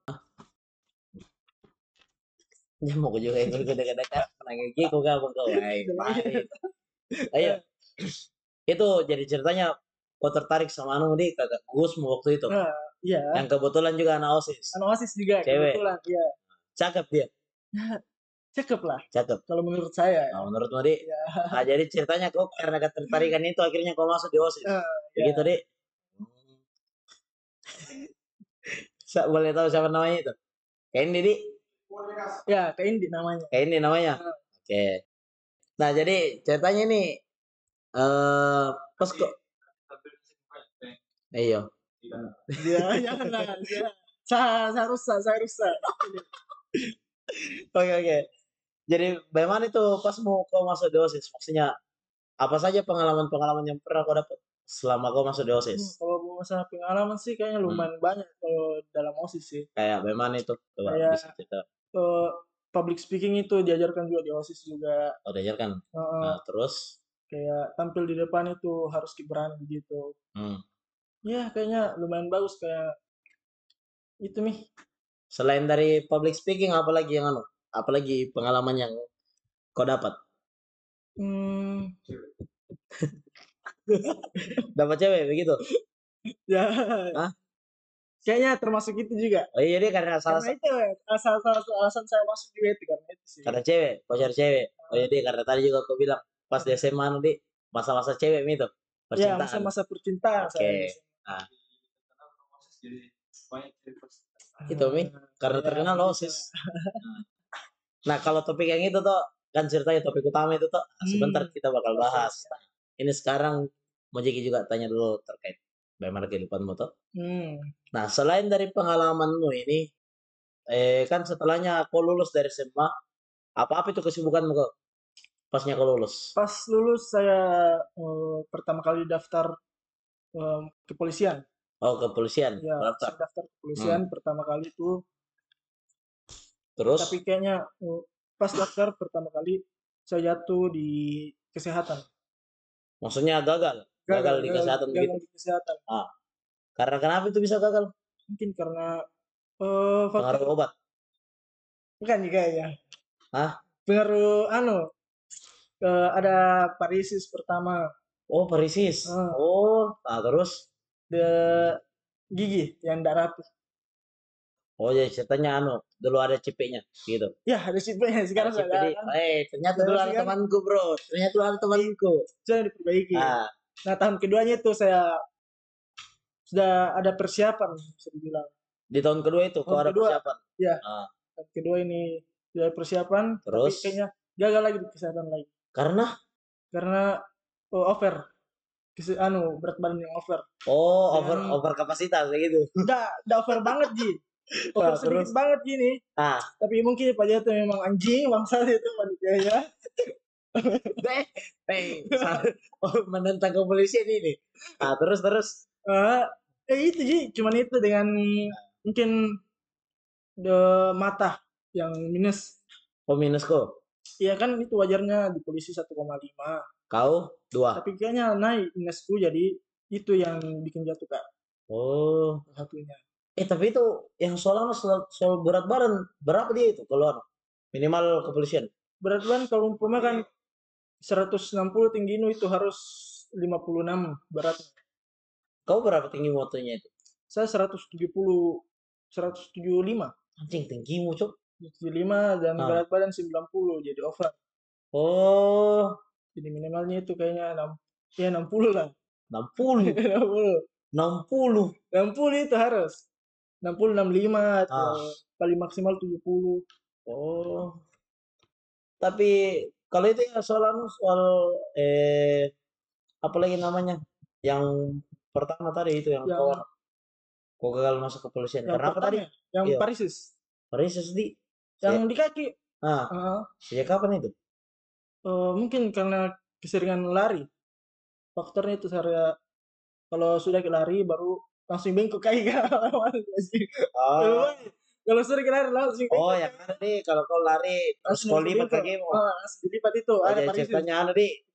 Ya mau juga ikut dekat-dekat. Nangis kau gabung kau. Ayo. Itu jadi ceritanya kau tertarik sama anu nih kakak Gusmu waktu itu. Iya. Yang kebetulan juga anak OSIS. Anak OSIS juga cewek. kebetulan, iya. Cakep dia. Cakep lah. Cakep. Kalau menurut saya. Nah, menurut Madi. Ya. Nah, jadi ceritanya kau karena ketertarikan itu akhirnya kau masuk di OSIS. Begitu, Dik. Boleh tahu siapa namanya itu? Kayak Indi, Dik. Ya, Kak Indi namanya. Kayak Indi namanya. Oke. Nah, jadi ceritanya ini pas kok iya. Ya, janganlah. Saya rusak. Oke. Jadi bagaimana itu pas mau kau masuk di OSIS? Maksudnya apa saja pengalaman-pengalaman yang pernah kau dapat selama kau masuk di OSIS? Kalau masalah pengalaman sih kayaknya lumayan banyak kalau dalam OSIS sih. Kayak bagaimana itu? Coba Kayak bisa cerita. Public speaking itu diajarkan juga di OSIS juga. Oh, diajarkan. Heeh, Nah, terus? kayak tampil di depan itu harus berani gitu. Hmm. Ya kayaknya lumayan bagus kayak itu nih. Selain dari public speaking, apalagi yang apalagi pengalaman yang kau dapat? Hmm, Dapat cewek begitu? ya Hah? kayaknya termasuk itu juga. Oh iya, jadi karena salah Karena itu salah satu alasan saya masuk juga itu karena itu sih. karena cewek, pacar cewek. Oh iya, dia karena tadi juga kau bilang pas di SMA di masa-masa cewek itu Ya percintaan. masa-masa percintaan Oke. saya. Nah, Jadi banyak cerita. itu Mi, karena Ya, terkenal begitu. OSIS. Nah, kalau topik yang itu tuh kan ceritanya topik utama itu tuh sebentar kita bakal bahas. Nah, ini sekarang mau Jeki juga tanya dulu terkait bagaimana kehidupanmu tuh. Nah, selain dari pengalamanmu ini, kan setelahnya kau lulus dari SMA, apa-apa itu kesibukanmu kok pasnya kau lulus? Pas lulus saya pertama kali daftar kepolisian. Oh, kepolisian, Ya, daftar. saya daftar kepolisian pertama kali itu. Terus, Tapi kayaknya pas daftar pertama kali saya jatuh di kesehatan. maksudnya gagal di kesehatan begitu. Gagal di kesehatan. Ah, karena kenapa itu bisa gagal? Mungkin karena Pengaruh faktor obat. bukan juga ya. Hah? Pengaruh ada varisis pertama Oh, varisis. Ah. Oh, nah terus? the gigi yang tidak rapi. Oh, jadi ceritanya dulu ada CP-nya gitu. Ya, ada sipnya sekarang CP sudah di, kan. ternyata Sekarang dulu ada sih kan temanku bro. Ternyata dulu ada temanku. sudah diperbaiki. Ah, Nah, tahun keduanya itu saya sudah ada persiapan bisa dibilang. di tahun kedua itu kau Tahun ada kedua, persiapan. ya. Ah, Tahun kedua ini sudah persiapan, tapi terus? kayaknya gagal lagi di kesehatan lagi. Karena Over. Berat badan yang over. oh, Dengan- over kapasitas begitu. Udah over banget, Ji. Over Nah, sedikit terus? banget gini. Ah, Tapi mungkin Pak Jatuh memang anjing bangsa itu panitianya. menentang kepolisian ini. Ah, terus. Itu Ji, cuman itu dengan mungkin mata yang minus. Oh, minus kok. Iya kan itu wajarnya di polisi 1,5. Kau 2. Tapi kayaknya naik minusku jadi itu yang bikin jatuh Kak. Oh. Satunya. Tapi itu yang soal berat badan berapa dia itu kalau minimal kepolisian? Berat badan kalau umpama kan 160 tinggi itu harus 56 berat. Kau berapa tinggi motonya itu? Saya 175. Anjing tinggimu, Cok. 75 dan berat badan 90 jadi over. Oh, Jadi minimalnya itu kayaknya 60 lah. 60. 60. 60 itu harus. 60 65 atau paling maksimal 70. Oh. Tapi kalau itu ya soal apa lagi namanya? Yang pertama tadi itu yang kau gagal masuk kepolisian. Yang Karena apa tadi? Yang Iya. Parisis di. yang di kaki. Sejak kapan itu? Mungkin karena keseringan lari. Faktornya itu saya kalau sudah lari baru langsung bengkok kaki. Kalau sering lari langsung bengkok. Oh, yang ada nih kalau kau lari terus kau lipat kakimu. Langsung dilipat itu. Ada parisis. Ceritanya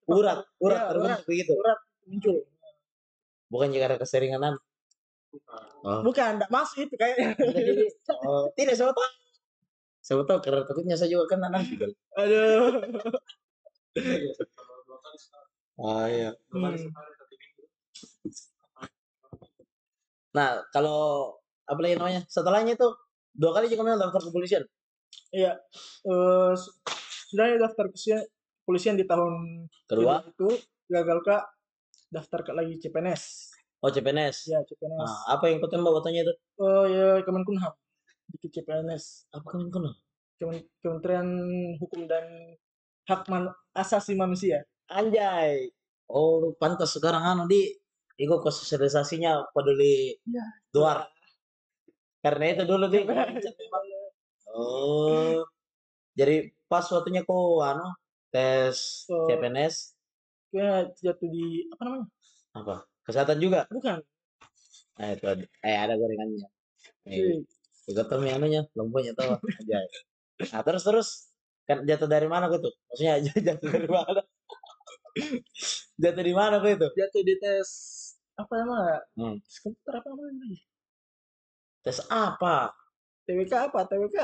urat terbentuk begitu. Urat muncul. Bukan jika ada keseringan. Bukan, enggak masuk itu kayaknya. Tidak, siapa tahu karena takutnya saya juga kena nanti. Aduh. Iya. Nah, kalau apa lagi namanya? Setelahnya itu 2 kali juga memang daftar kepolisian. Iya. Sudah daftar kepolisian di tahun kedua itu gagal Kak daftar lagi CPNS. Oh, CPNS. Ya, CPNS. Apa yang kau tembak waktunya itu? Oh ya, Kemenkumham. Di CPNS. Apa Kemenkumham? Kementerian Hukum dan Hak Asasi Manusia. Anjay. Oh, pantas sekarang ikut sosialisasinya peduli luar. Karena itu dulu di. Oh. Jadi pas waktunya kau tes CPNS kayak jatuh di apa namanya? Apa? Kesehatan juga. Bukan. Itu ada gorengannya. Cuy. Ikut tuh anunya, lomboknya tuh aja. Nah, terus kan jatuh dari mana gitu? Maksudnya jatuh dari mana? Jatuh di mana itu? Jatuh di tes apa namanya? Hmm. Tes komputer apa namanya? Tes apa? TWK apa? TWK?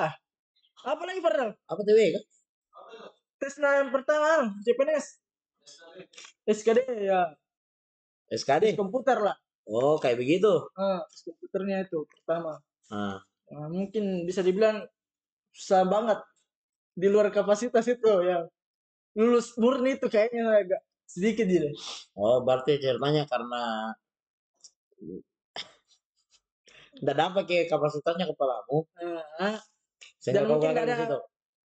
Apa lagi Fardal? Apa TW kan? Tes yang pertama, CPNS. SKD ya. Tes SKD. komputer lah. Oh, kayak begitu. Tes komputernya itu pertama. Nah, Mungkin bisa dibilang susah banget di luar kapasitas itu ya. Lulus murni itu kayaknya agak sedikit gitu. oh berarti ceritanya karena tidak dapat ke kapasitasnya kepalamu, Nah, sehingga dan kau mungkin gagal nggak di ada situ.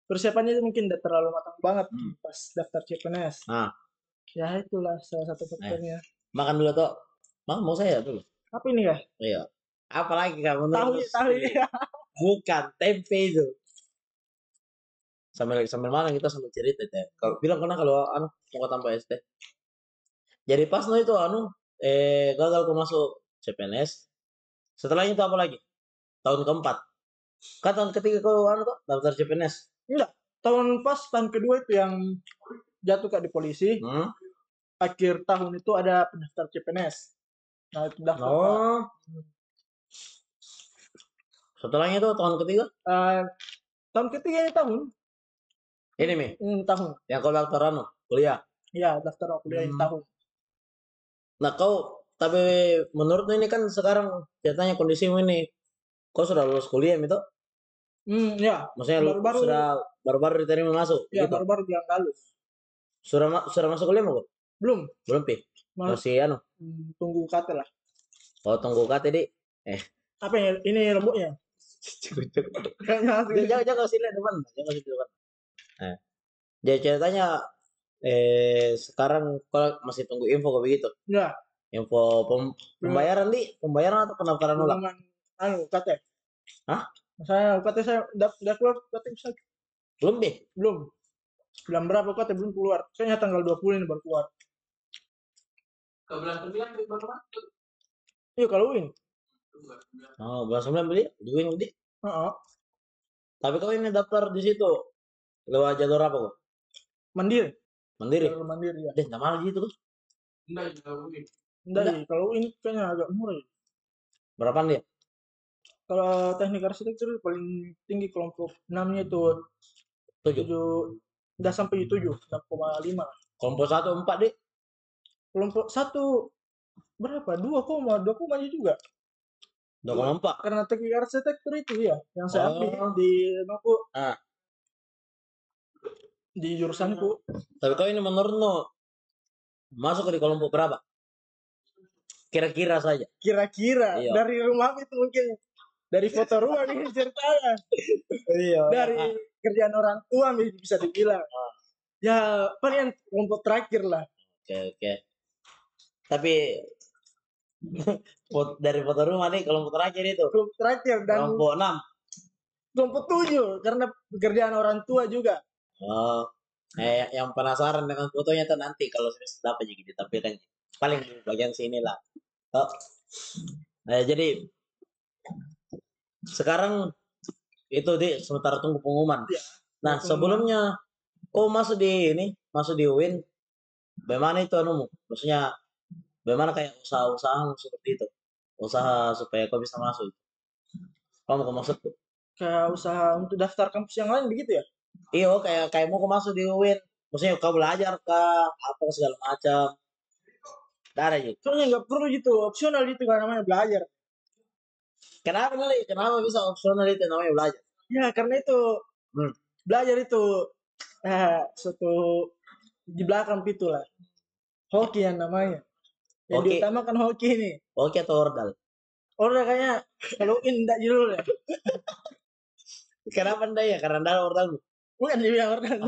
persiapannya itu mungkin tidak terlalu matang banget pas daftar CPNS. Nah, Ya itulah salah satu faktornya. makan dulu tuh. Mau saya dulu. Apa ini ya? Iya. Apalagi kamu Tahu menurut tahu ya. bukan tempe itu. Sambil sambil mana kita sambil cerita teh. Kalau bilang kena kalau anu mau tambah ST. Jadi pas no itu anu gagal ke masuk CPNS. Setelahnya itu apa lagi? Tahun keempat. Kan tahun ketiga kau anu tuh daftar CPNS. Enggak. Tahun kedua itu yang jatuh kak di polisi. Akhir tahun itu ada pendaftar CPNS. Nah, itu daftar. Oh. Setelahnya itu tahun ketiga? Tahun ketiga ini tahun. Ini Mi. Tahun. Yang kau daftar anu kuliah. Ya, daftar kuliah ini tahun. Nah kau tapi menurut ini kan sekarang ceritanya kondisimu ini kau sudah lulus kuliah itu? Ya. Maksudnya baru-baru diterima masuk? Ya, gitu? baru-baru bulan lalu. Sudah masuk kuliah mau? Belum. Belum Pi? Masih anu? Tunggu UKT lah. Oh tunggu UKT di? Apa ya? Ini rembuknya. Jangan sini depan. Jangan sini depan. Jadi ceritanya sekarang kau masih tunggu info kok begitu? Ya. Info pembayaran atau pendaftaran ulang? UKT. Hah? Saya UKT saya udah keluar UKT bisa. Belum Bi? Belum. Bulan berapa UKT belum keluar? Kayaknya tanggal 20 ini baru keluar. Ke bulan 9 di berapa? Iya kalau UIN. Oh, bulan 9 beli? Duit beli? Tapi kau ini daftar di situ lewat jalur apa kok? Mandiri. Mandiri? Jalur mandiri ya. Deh, nama lagi itu kan? Enggak, kalau UIN kayaknya agak murah ya. Berapaan dia? Kalau teknik arsitektur paling tinggi kelompok 6-nya itu 7. Udah sampai 7, 6,5. Kelompok 1 4 deh. Kelompok 1 berapa? 2,2 juga. 2,4. Karena teknik arsitektur itu ya, yang saya ambil di aku. Di jurusanku. Tapi kau ini menurutmu masuk ke di kelompok berapa? Kira-kira saja. Kira-kira Iya. dari rumah itu mungkin dari foto rumah ini ceritanya. Iya. Dari kerjaan orang tua bisa dibilang. Ya paling kelompok terakhir lah. Oke. Tapi dari foto rumah nih kelompok terakhir itu. Kelompok terakhir dan kelompok 6. Kelompok 7 karena pekerjaan orang tua juga. Oh. Yang penasaran dengan fotonya tuh nanti kalau semester dapat jadi ditampilkan. Paling di bagian sini lah. Oh. Jadi sekarang itu sementara tunggu pengumuman. Ya, nah, sebelumnya kau masuk di UIN. Bagaimana itu maksudnya bagaimana kayak usaha-usaha seperti itu? Usaha supaya kau bisa masuk. Kamu mau maksud tuh? Kayak usaha untuk daftar kampus yang lain begitu ya? Iya, kayak mau masuk di UIN. Maksudnya kau belajar apa segala macam. Ada gitu. Soalnya nggak perlu gitu, opsional itu kan namanya belajar. Kenapa bisa opsional itu namanya belajar? Ya karena itu belajar itu suatu di belakang itu lah. Hoki yang namanya. Yang diutamakan hoki ini. Hoki atau ordal? Ordal kayaknya kalau indah judul ya. Kenapa enggak ya? Karena enggak ordal. Bukan dia ordal.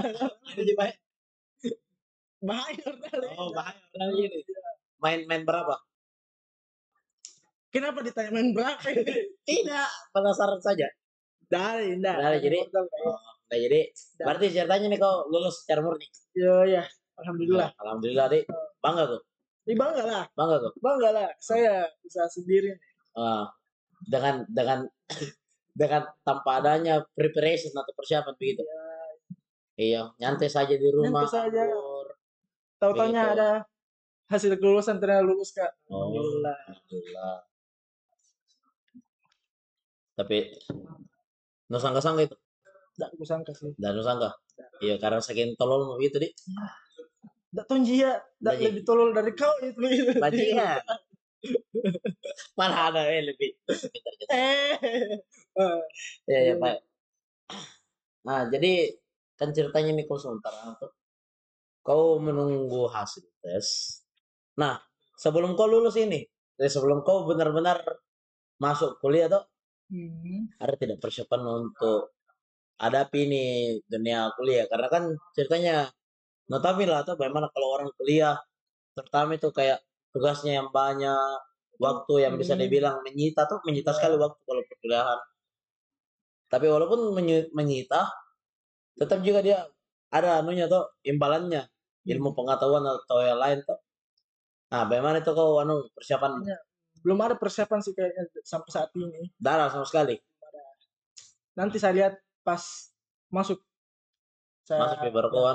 Jadi bahaya ordal. Oh, bahaya ordal ini. Main berapa? Kenapa ditanya main berapa? Tidak, penasaran saja. Dari jadi berarti ceritanya nih kau lulus secara murni. Ya, alhamdulillah. Alhamdulillah deh, bangga tuh. Bangga lah, Bangga kok. bangga lah. Saya bisa sendiri. Ah, dengan dengan tanpa adanya preparation atau persiapan begitu. Ya, Iya, nyantai saja di rumah. nanti saja. nganggur, Tahu-taunya begitu. ada hasil kelulusan ternyata lulus Kak. Oh, Alhamdulillah. alhamdulillah. Tapi no sangka-sangka itu. Tidak kusangka sih. Dan no sangka. Iya, karena saking tolol begitu di. Tidak Tonjia, tidak Bajing. lebih tolol dari kau itu. Bajingan. Malah ada lebih pintar gitu. Iya, iya, Pak. Nah, jadi kan ceritanya nih kau sementara tuh. Kau menunggu hasil tes. Nah, sebelum kau lulus ini, sebelum kau benar-benar masuk kuliah tuh, ada tidak persiapan untuk hadapi ini dunia kuliah? Karena kan ceritanya notabene lah tuh bagaimana kalau orang kuliah, terutama itu kayak tugasnya yang banyak, waktu yang bisa dibilang menyita sekali waktu kalau perkuliahan. Tapi walaupun menyita, tetap juga dia ada anunya tuh imbalannya, ilmu pengetahuan atau yang lain tuh. Nah, bagaimana itu kau persiapan? Belum ada persiapan sih kayaknya sampai saat ini. Darah sama sekali. Nanti saya lihat pas masuk. Masuk ya baru kau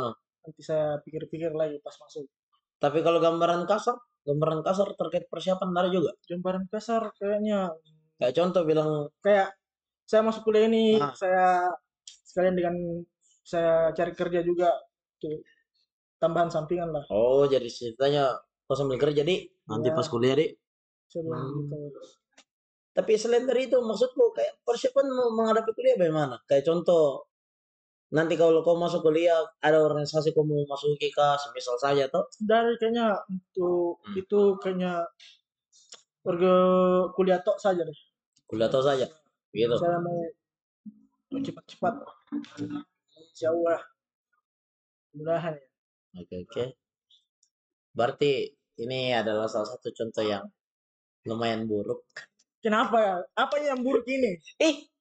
Nanti saya pikir-pikir lagi pas masuk. Tapi kalau gambaran kasar terkait persiapan ada juga. Gambaran kasar kayaknya Kayak contoh bilang kayak saya masuk kuliah ini, Ah. saya sekalian dengan saya cari kerja juga tuh tambahan sampingan lah. oh jadi ceritanya kau sambil kerja di nanti Ya. pas kuliah di. Saya bilang gitu. Tapi selain dari itu maksudku kayak persiapan menghadapi kuliah bagaimana? Kayak contoh nanti kalau kau masuk kuliah ada organisasi kau mau masuki kah semisal saja toh? Dari kayaknya untuk itu kayaknya warga kuliah tok saja deh. Kuliah toh saja. Gitu. Saya mau cepat-cepat. Jauh lah. Mudahan ya. Oke. Berarti ini adalah salah satu contoh yang lumayan buruk. Kenapa ya? Apa yang buruk ini?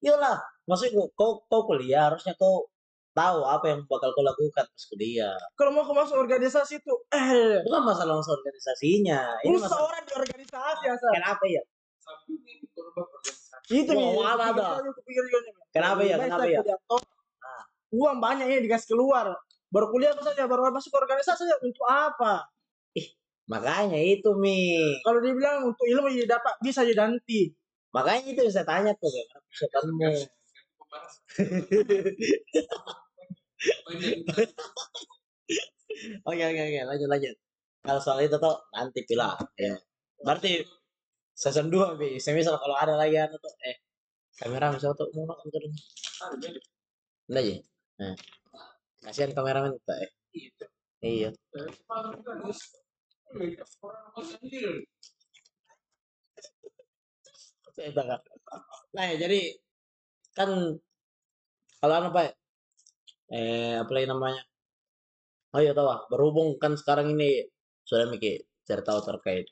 Iyalah. Maksudku kau kuliah harusnya kau tahu apa yang bakal kau lakukan pas kuliah. Kalau mau masuk organisasi itu, Bukan masalah langsung organisasinya. Ini usah masalah orang di organisasi asal. kenapa ya? Itu nih. Wah, ada. Kenapa ya? Kenapa ya? Uang banyak ini dikasih keluar. Baru kuliah saja, baru masuk organisasi saja. Untuk apa? Makanya itu Mi. Kalau dibilang untuk ilmu ya dapat bisa jadi nanti. Makanya itu yang saya tanya tuh bagaimana persiapanmu. Oke, lanjut. Kalau soal itu tuh nanti pilih. Ya. Berarti season 2 Bi. Semisal kalau ada lagi tuh kamera misalnya tuh mau makan terus. Enggak ya? Nah. Kasihan kameramen tuh Iya. Nah, jadi kan kalau apa ya? Apa lagi namanya? Oh iya tahu berhubung kan sekarang ini sudah mikir cari tahu terkait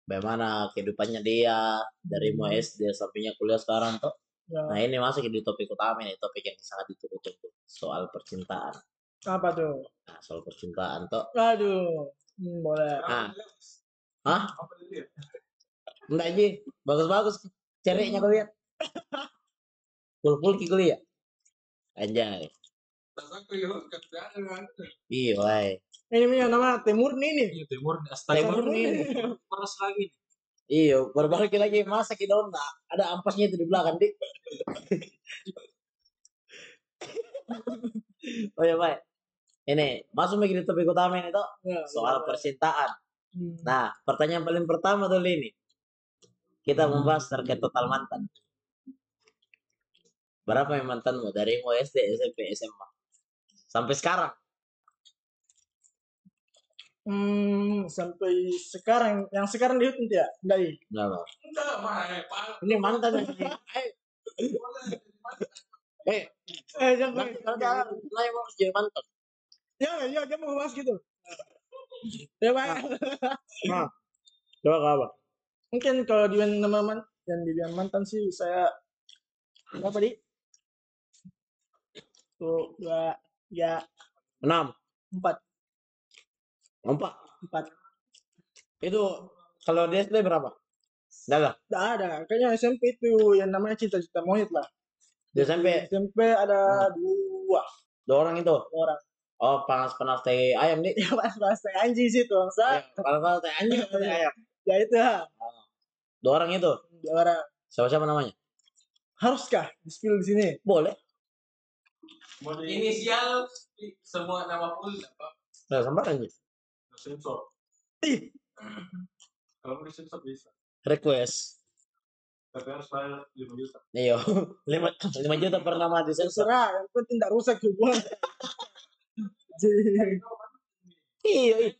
bagaimana kehidupannya dia dari mulai SD sampainya kuliah sekarang tuh. Ya. Nah ini masuk di topik utama nih, topik yang sangat ditunggu-tunggu soal percintaan. Apa tuh? Nah soal percintaan tuh. Aduh, boleh. Hah? Enggak aja, bagus-bagus. Cereknya kau lihat. Full kuliah. Anjay. Iya, wai. Ini nama Timur nih. Iya, Timur astaga. Timur nih. Panas lagi. Iya, berbalik lagi masak di daun ada ampasnya itu di belakang, Dik. Oh ya, baik. Ini masuk lagi di topik utama ini toh, soal percintaan. Nah, pertanyaan paling pertama tuh ini. Kita membahas terkait total mantan. Berapa yang mantanmu dari mulai SD, SMP, SMA sampai sekarang? Sampai sekarang, yang sekarang dihitung tidak? Enggak. Ini mantan yang jangan mau jadi mantan. Ya, dia mau bahas gitu. Ya, Pak. Nah, coba apa? Mungkin kalau dibilang nama yang dibilang mantan sih saya berapa di? Tuh, 2, 3, 6. 4. 4. Itu kalau di SD berapa? Enggak lah. Nggak ada. Kayaknya SMP itu yang namanya cinta-cinta monyet lah. Di SMP SMP ada dua 2 orang itu. orang. Oh, panas-panas teh ayam nih. Ya pas anjing sih tuh, Iya, bangsa. panas-panas teh anjing atau teh ayam. Ya itu ha. Oh. 2 orang itu. Dua orang. Siapa namanya? Haruskah di-spill di sini? Boleh. Inisial semua nama full apa? Nah, sampai aja. Sensor. Ih, Kalau mau disensor bisa. Request. Tapi harus bayar 5 juta. Iya. 5 juta per nama di sensor. terserah, yang penting tidak rusak hubungan. Jing. Iya, iya.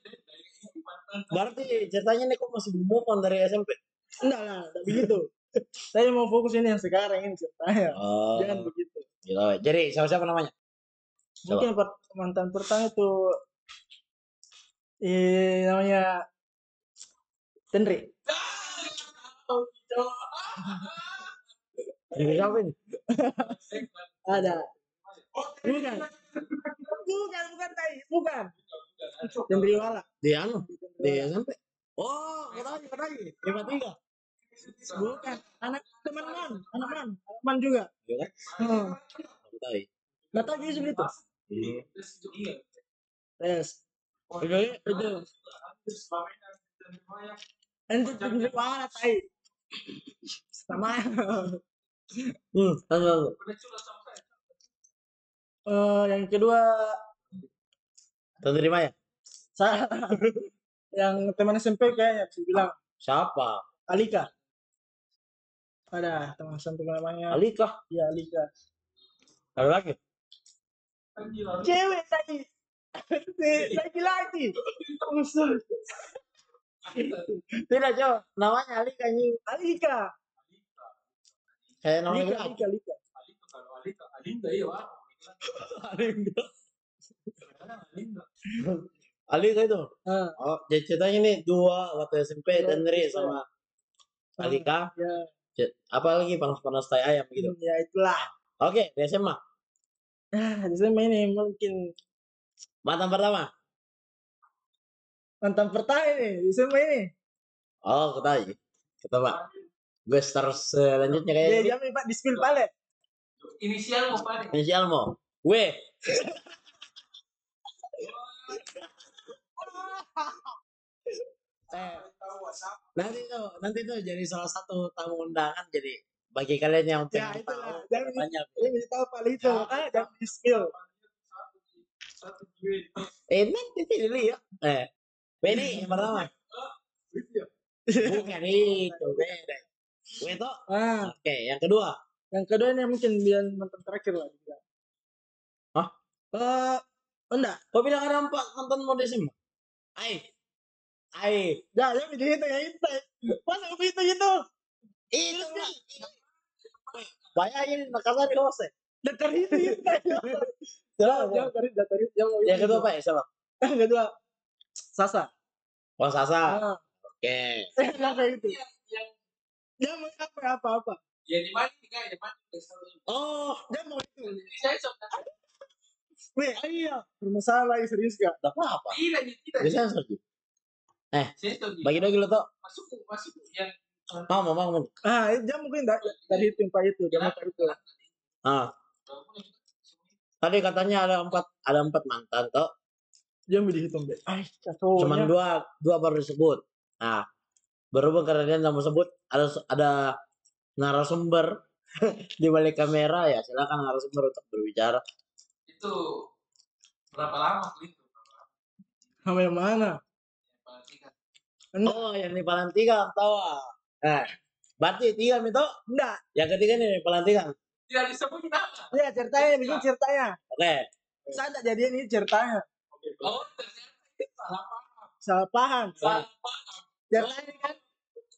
Berarti ceritanya nih kok masih belum move on dari SMP? Enggak lah, enggak begitu. Saya mau fokus ini yang sekarang ini ceritanya. Oh. Jangan begitu. Gila. Jadi siapa namanya? Coba. Mungkin mantan pertama itu namanya Tenri. Jadi siapa ini? Ada. Bukan. Bukan tai, bukan. Tenri Wala. Di anu, di SMP. Oh, katanya 53. Bukan. Anak teman juga. Iya kan? Hmm. Aku tahu. Nggak tahu justru itu. Iya. Yes. Itu. Itu Tenri Wala tai. Sama. Tahu. Yang kedua Tahu terima ya? saya yang teman SMP kayaknya bisa bilang Siapa? Alika. Ada teman SMP namanya. Alika. Iya Alika. Ada lagi? Cewek tadi. Laki-laki. Usul. Tidak, Cok. Namanya Alika anjing. Alika. Kayak namanya Alika, berapa? Alika, Alika. Alinda iya Pak. Alika. Alinda. Alika itu. Ah, Oh, jadi ceritanya nih 2 waktu SMP Dua, Tenri iya. sama Alika. ya, Apa lagi panas-panas tai ayam gitu. ya itulah. Oke, di SMA. Di sana ini mungkin Mantan pertama. mantan pertama ini di sana ini. Oh, ketahui. Ketawa. Gue terus selanjutnya Dia kayaknya jam Pak di spill palet. Inisial mau apa? inisial mau. W. Nanti tuh jadi salah satu tamu undangan jadi bagi kalian yang Ya pengen itulah. tahu Jangan banyak. ini bisa tahu paling itu. Jam di spill. Satu duit. Nanti pilih ya. Ini yang pertama. Bukan itu, beda. W itu. Ah, Oke, yang kedua. yang kedua ini mungkin biar mantan terakhir lah. Hah? Enggak. Kau bilang ada 4 mantan mau di SMA? Ai. Ya, ya begitu ya itu. Masa begitu gitu? Itu lah. Bayangin Makassar di Hose. Dakar itu itu. Jauh. Dari Yang kedua apa ya? Siapa? Yang kedua Sasa. Oh, Sasa. Ah, Oke. kenapa itu? Yang Dia mau apa? ya di mana nih ya mana? Oh, Dia mau itu. Ini saya coba. Weh, iya. Bermasalah lagi serius gak? tak apa-apa. Tidak. Bisa sorti. Sensor. Bagi-bagi lo tuh. Masuk yang Mau. Ah, dia mungkin dari itu Pak itu, dia mau itu. Ah, tadi katanya ada 4 mantan toh. Dia mau dihitung deh. Ay, catonya. Cuman dua baru disebut. Nah, berhubung karena dia nggak mau sebut ada narasumber di balik kamera ya silakan narasumber untuk berbicara. itu berapa lama itu? Sama yang mana? Enggak. Oh, yang di Palantikan tahu. Nah, berarti 3 itu. Enggak. Yang ketiga nih Palantikan. Tidak disebut nama. Iya, ceritanya begini ceritanya. Oke. Saya enggak jadian ini ceritanya. Oh, ternyata itu salah paham. Salah paham. Salah paham. Ceritanya ini kan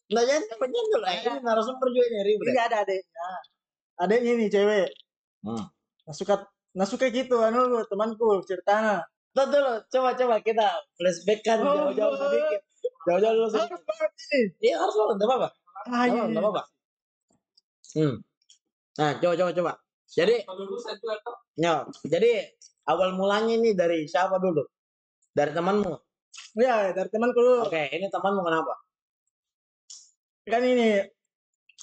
Nggak jadi penjendul. Ini narasumber juga ini ribet. ini ada adeknya. Adeknya nih cewek. Hmm. Nggak suka gitu anu temanku ceritanya. Tuh dulu, coba kita flashback kan Oh, jauh-jauh sedikit. Jauh-jauh dulu sedikit. Harus banget ini. Iya harus banget, nggak apa-apa. Ah, iya. Nggak apa-apa. Nah, coba. Jadi, Kelulusan juga toh. ya, jadi awal mulanya ini dari siapa dulu? Dari temanmu? Ya, dari temanku dulu. Oke, ini temanmu kenapa? Kan ini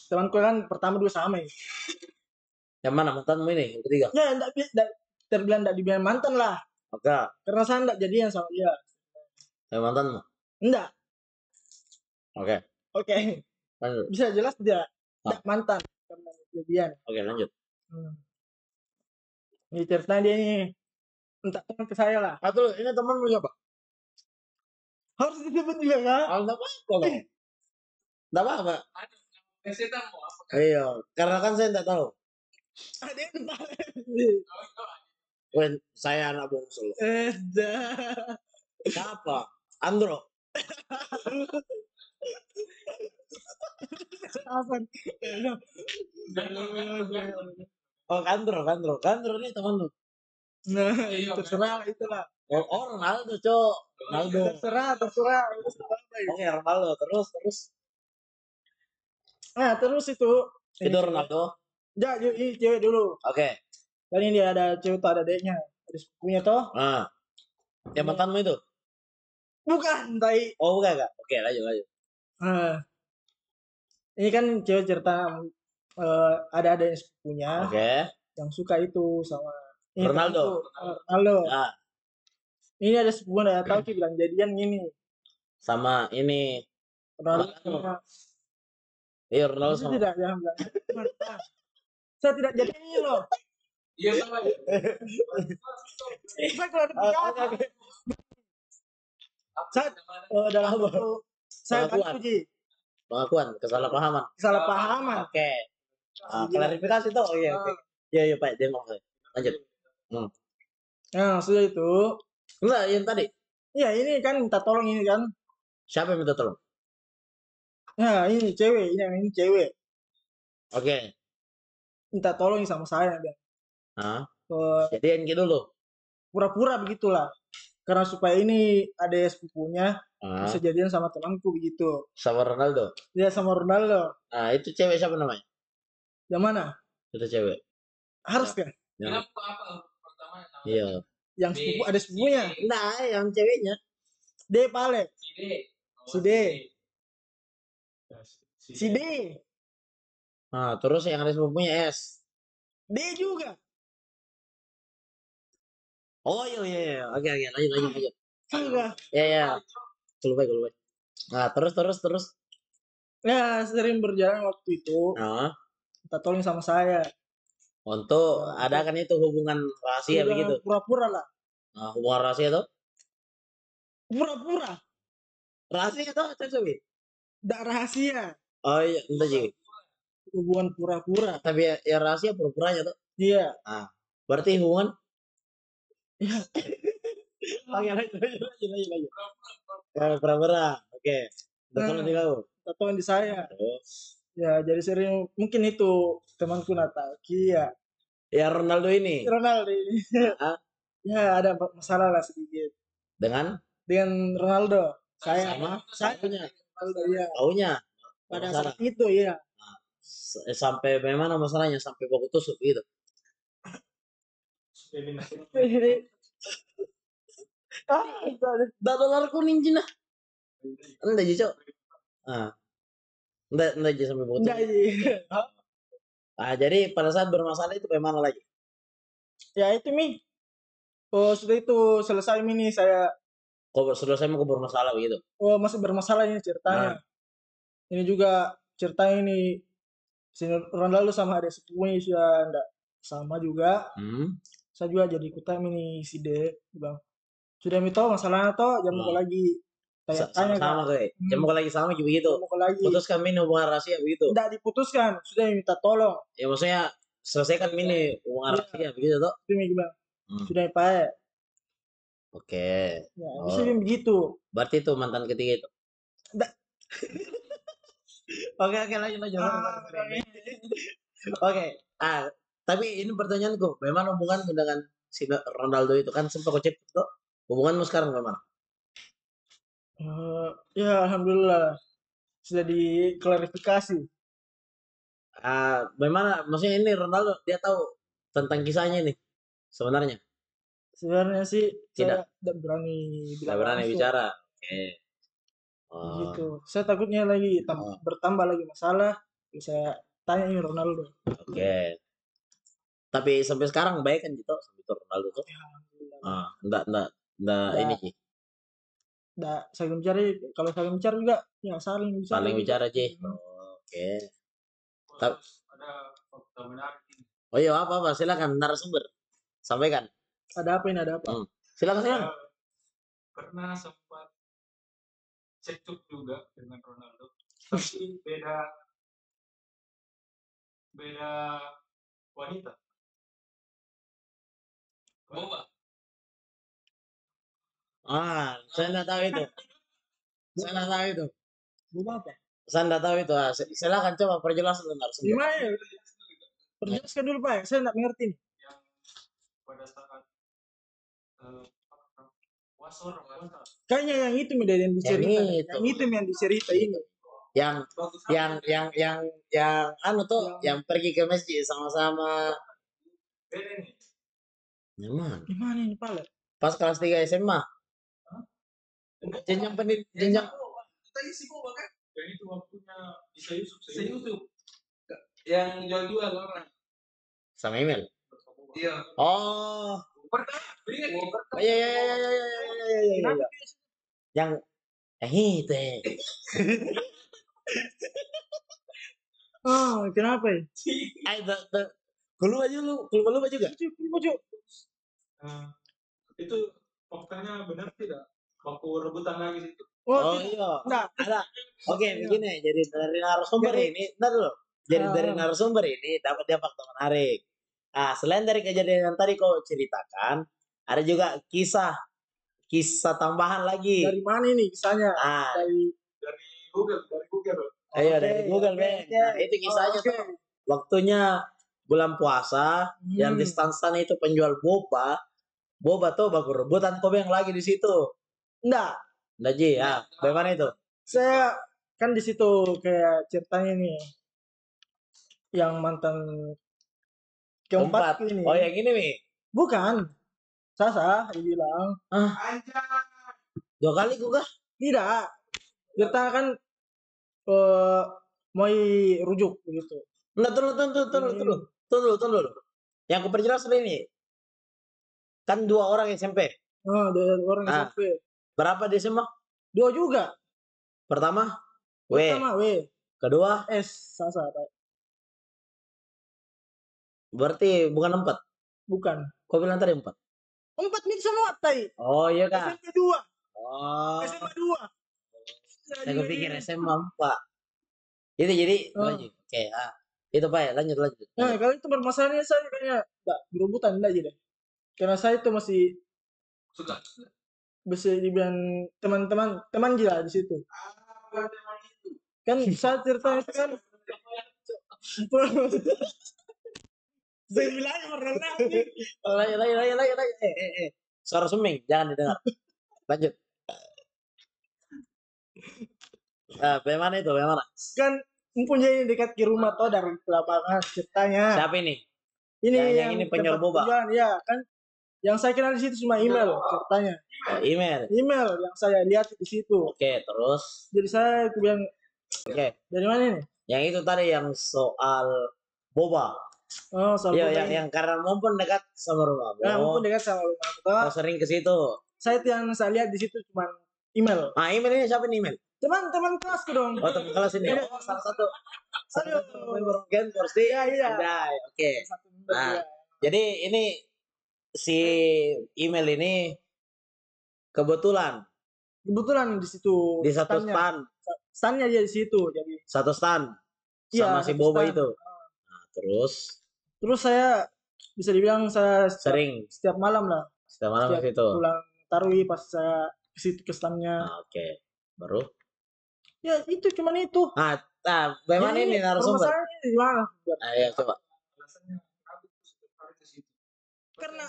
temanku kan pertama dulu sama ya. Yang mana mantanmu ini? Yang ketiga? Ya, terbilang enggak dibilang mantan lah. Oke, Karena saya enggak jadian sama dia. yang mantanmu. Enggak. Oke, Oke. lanjut. Bisa jelas tidak? Enggak mantan karena jadian. Oke, lanjut. Ini ceritanya dia ini minta teman ke saya lah. Atau ini temanmu siapa? Harus disebut juga kak. Oh, enggak apa-apa loh. Enggak apa-apa. Setan mau apa? Iya, karena kan saya enggak tahu. Ada yang entah. Wen, saya anak bungsu loh. Dah. Siapa? Andro. Apa? Oh, Kandro ini temanmu. Nah, terserah itulah. Oh, Ronaldo, Cok. Ronaldo. Terserah. Oke, Ronaldo. Terus. Nah, terus itu. Itu cewek. Ronaldo. Ya, ini cewek dulu. Oke. Dan ini dia ada cewek tuh ada adeknya. Ada sepupunya toh. Nah. Yang mantanmu itu? Bukan, tai. Oh, bukan, Kak. Oke, lanjut. Nah, ini kan cewek cerita ada yang sepupunya Oke. yang suka itu sama ini Ronaldo. Ronaldo. Nah, Ini ada sepupu nggak tahu sih bilang jadian gini. sama ini. Ronaldo. Iya, Ronaldo Itu sama. tidak yang bilang. Saya tidak jadi ini loh. Iya sama. Saya klarifikasi. Saya dalam waktu saya Pengakuan. bantu Ji. Pengakuan, kesalahpahaman. Kesalahpahaman. Oke. Klarifikasi tuh. Oke. Iya, Pak. Dia ngomong. Lanjut. Nah, sudah itu. Enggak, yang tadi. Ya ini kan minta tolong ini kan. Siapa yang minta tolong? Nah ini cewek, ini cewek. Oke. Minta tolong sama saya bilang. Nah, Eh, jadian gitu dulu. pura-pura begitulah. Karena supaya ini ada sepupunya Ah, bisa jadian sama temanku begitu. sama Ronaldo. Dia sama Ronaldo. Nah, itu cewek siapa namanya? Yang mana? Itu cewek. Harus kan? Yang, Kenapa apa pertama namanya? iya. Yang sepupu ada sepupunya. Nah, yang ceweknya. D Pale. Si D. Si D. Nah, terus yang ada sepupunya S. D juga. Oh, iya. Oke, lanjut. Enggak. Ya. Gue lupa. Nah, terus. Ya sering berjalan waktu itu. Nah, Minta tolong sama saya. untuk ada kan itu hubungan rahasia Udah begitu. pura-pura lah. Nah, hubungan rahasia tuh? Pura-pura. Rahasia tuh, cewek. Tidak rahasia. Oh iya, entah sih. Hubungan pura-pura. Tapi ya rahasia pura-puranya tuh. Iya. Nah, berarti hubungan? Iya. Oke, lanjut. Ya, pura-pura. Oke. Betul Nah. di kau. Minta tolong di saya. Terus. Ya jadi sering mungkin itu temanku Natal Kia Ya Ronaldo ini. Ronaldo ini. Ah, Ya ada masalah lah sedikit dengan dengan Ronaldo. Saya taunya. Ronaldo ya. Taunya. Pada Masalah. saat itu ya. Sampai bagaimana masalahnya? Sampai baku tusuk gitu. Dah dolar kuning Cina. Enggak ji, Cok. Ah. Enggak ji sampai baku Enggak tusuk. sih. Jadi pada saat bermasalah itu bagaimana lagi? Ya itu Mi. Oh sudah itu selesai ini saya. Kok sudah saya mau bermasalah begitu? Oh masih bermasalah ini ceritanya. Ini juga ceritanya ini si Ronaldo sama ada sepupunya sudah enggak sama juga. Saya juga jadi ikutan ini si D bang. Sudah mi tahu masalahnya toh jangan mau lagi tanya Sama kayak. Jangan mau lagi sama gitu begitu. mau lagi Putuskan ini hubungan rahasia begitu. tidak diputuskan sudah minta tolong Ya maksudnya selesaikan ini hubungan rahasia begitu toh. itu mi bilang sudah pakai Oke. ya bisa begitu Berarti itu mantan ketiga itu. Oke, lanjut. Oke. Tapi ini pertanyaanku, bagaimana hubunganmu dengan si Ronaldo itu kan sempat kocek tuh. Hubunganmu sekarang bagaimana? Ya alhamdulillah sudah diklarifikasi. Bagaimana? Maksudnya ini Ronaldo dia tahu tentang kisahnya ini sebenarnya? Sebenarnya sih Tidak. saya tidak berani Tidak berani bicara. Oke. Oh, Gitu. Saya takutnya lagi Oh. bertambah lagi masalah. Terus saya tanya ini Ronaldo. Oke. Tapi sampai sekarang baik kan gitu sama itu Ronaldo tuh. Ya, alhamdulillah. Enggak Nggak. ini sih. Saling bicara, kalau saling bicara juga ya saling bicara. Saling juga. bicara sih. Hmm. Oke. Terus ada fakta menarik ini. Oh iya apa silakan narasumber. Sampaikan. Ada apa ini, ada apa? Silakan. Saya pernah sempat cekcok juga dengan Ronaldo, tapi beda wanita. Boba. Saya nggak tahu itu. Saya nggak tahu itu. Boba apa? Saya nggak tahu itu. Silakan coba perjelas dulu narasumber. Gimana ya? Perjelaskan dulu Pak, saya nggak mengerti nih. Yang pada saat wasor. Kayaknya yang itu yang dicerita. Yang itu yang dicerita ini. Yang anu tuh, yang pergi ke masjid sama-sama. Beda nih. Gimana ini Pak? Pas kelas 3 SMA. Jenjang jenjang. Tadi si Boba kan? Yang itu waktunya bisa Yusuf. Yang jual-jual orang. Sama email. Iya. Oh. Iya. Yang itu. Oh, kenapa ya? Lupa juga. Itu faktanya benar tidak? Waktu rebutan lagi itu. Oh iya. Enggak. Ada. Oke, begini. Jadi dari narasumber ini, dari narasumber ini dapat dia fakta menarik. Selain dari kejadian yang tadi kau ceritakan, ada juga kisah tambahan lagi. Dari mana ini kisahnya? Dari Google. Ayo dari Google, Ben. Nah, itu kisahnya tuh. Waktunya bulan puasa, yang di stand itu penjual boba tuh baku rebutan kau yang lagi di situ. Enggak Ji, ya. Bagaimana itu? Saya kan di situ kayak ceritanya nih. Yang mantan keempat ini. Oh, yang ini nih. Bukan. Sasa dibilang. Dua kali gua kah? Tidak. Cerita kan mau rujuk begitu. Enggak, tunggu. Yang aku perjelas ini. Kan 2 orang SMP. 2 orang SMP. Berapa di SMA? 2 juga. Pertama W. Kedua S. Sasa. Berarti bukan 4. Bukan. Kau bilang tadi 4. 4 nih semua tai. Oh iya kah? SMP 2. Oh. SMA 2. Saya kepikir SMA 4. Itu jadi lanjut. Oke, itu Pak, lanjut. Nah, kalau itu bermasalahnya saya kayaknya enggak berebutan enggak aja deh. Karena saya itu masih Suka. bisa dibilang teman gila di situ. Kan saya cerita itu kan saya bilang pernah lagi. Suara suming, jangan didengar. Lanjut. Bagaimana itu? Kan mempunyai dekat ke rumah toh dari lapangan ceritanya. Siapa ini? Ini yang ini penjual boba. Ya kan. Yang saya kenal di situ cuma email ceritanya. Email yang saya lihat di situ. Oke, terus. Jadi saya bilang, dari mana ini? Yang itu tadi yang soal boba. Oh, soal boba. Iya, yang karena mumpun dekat sama rumah. Mumpun dekat sama rumah. Sering ke situ. Yang saya lihat di situ cuma email. Email ini siapa nih email? Teman kelasku dong. Oh, teman kelas ini. Salah satu member Gen Force. Iya. Oke. Jadi ini si email ini kebetulan di situ di satu standnya dia di situ, jadi satu stand sama si boba itu. Nah, terus saya bisa dibilang saya setiap malam ke situ pulang taruhi pas saya ke standnya. Oke. Baru ya itu cuman itu. Bagaimana ini narasumber? Permasalahannya di mana? Ya coba. Karena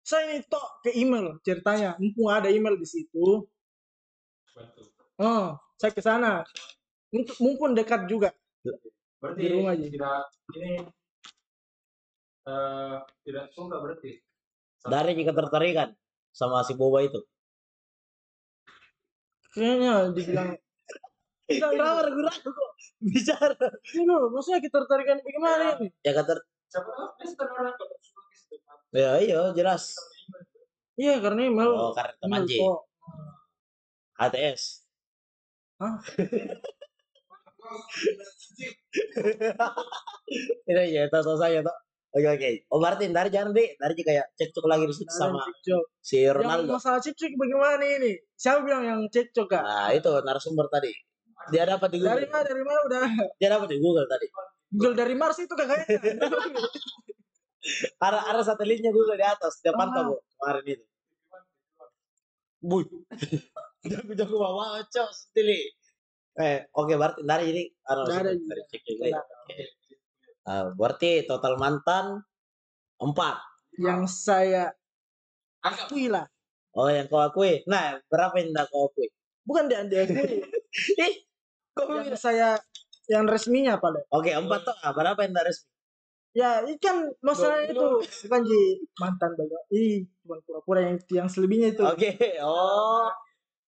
saya ini ke email ceritanya, mumpung ada email di situ. Saya ke sana. Mumpun dekat juga. Berarti di rumah aja. Tidak suka berarti. Dari ketertarikan sama si boba itu. Kayaknya dibilang Kenapa ragu-ragu kok bicara? ini loh, maksudnya kita tertarikan bagaimana ini? Ya kata Siapa tahu Mister orang kalau suka ke situ. ya iya jelas. Iya, karena email. Oh, karena teman email J. kok. HTS. Hah? Ini ya tahu saya tuh. Oke oke. Oh berarti dari jangan deh, dari kayak cekcok lagi di situ Ada yang sama cekcok. si Yang Ronaldo. masalah cekcok bagaimana ini? Siapa bilang yang cekcok kak? Nah itu narasumber tadi. Dia dapat di Dari Google. mana? Dari mana udah? Dia dapat di Google tadi. Google dari Mars itu kakaknya. Ada satelitnya Google di atas. Dia pantau kok kemarin itu. Buy. Jago bawa cos tili. Oke berarti dari ini Nggak ada juga. dari cek juga. Oke. Berarti total mantan 4. Yang saya Angkat. akui lah. Oh yang kau akui. Nah berapa yang tidak kau akui? Bukan dia akui. Ih, kok Yang saya yang resminya paling. Oke 4 tuh berapa yang tidak resmi? Ya, ikan masalah itu bukan Ji mantan baga. Cuma pura-pura yang selebihnya itu. Oke, oh.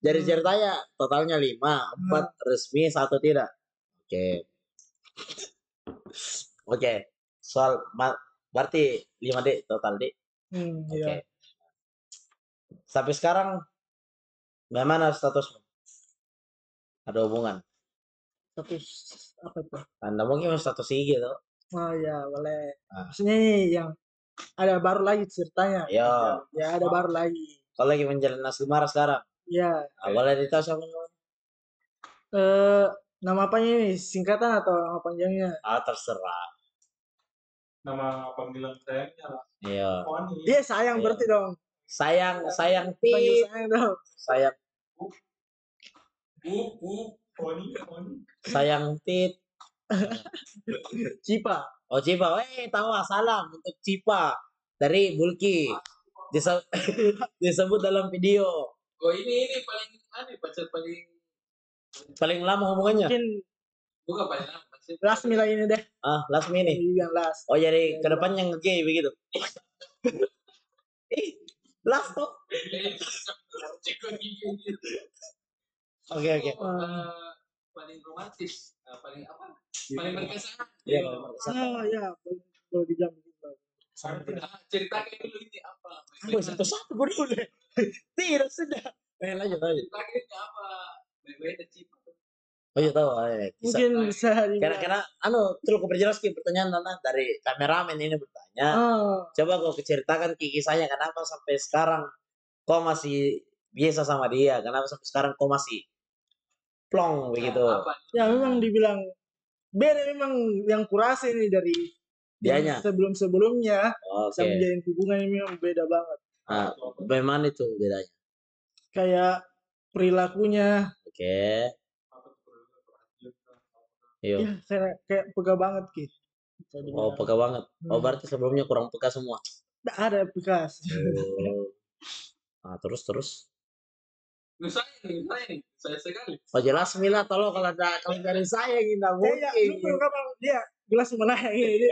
Jadi ceritanya totalnya 5, 4 resmi, 1 tidak. Oke. Oke. Berarti 5 D total D. Oke. Iya. Sampai sekarang bagaimana statusmu? Ada hubungan? Status apa itu? Anda mungkin status IG tuh. Oh ya, boleh. Ah. Maksudnya ini yang ada baru lagi ceritanya. Iya. Ya, ada baru lagi. Kau lagi menjalin asmara sekarang. Ya. Boleh ditahu siapa namanya? Nama apanya ini? Singkatan atau nama panjangnya? Terserah. Nama panggilan sayangnya lah. Iya. Poni. Dia sayang Iya. berarti dong. Sayang Panggil tit. sayang dong. Sayang Poni. sayang tit. Cipa. Oh Cipa, tahu salam untuk Cipa dari Bulki. Disebut dalam video. Oh ini paling aneh pacar Paling lama hubungannya. Mungkin bukan paling lama pacar. last nilai ini deh. Last mini. Yang last. Oh jadi kedepannya nge-gay begitu. Last tuh. Oke. Paling romantis, paling apa? Paling berkesan. Iya. Ya, boleh dibilang begitu. Ceritakan dulu ini apa? Satu-satu gue dulu deh. Tidak sudah. Lanjut. Ceritakan ini apa? Beda Cipa. Oh iya tahu. Mungkin bisa dibilang. Karena terus aku perjelas pertanyaan Nana dari kameramen ini bertanya. Coba kau ceritakan kisahnya kenapa sampai sekarang kau masih biasa sama dia, kenapa sampai sekarang kau masih plong begitu. Ya memang dibilang beda memang yang kurasa ini dari dianya sebelumnya. Oke. Menjalin hubungan ini memang beda banget. Bagaimana itu bedanya? Kayak perilakunya. Oke. Iya. Ya, kayak peka banget Ki. Oh peka banget. Oh berarti sebelumnya kurang peka semua. Nggak ada bekas. Terus. Saya sekali. Oh jelas Mila tolong kalau dari saya kita mungkin. Dia jelas mana ini.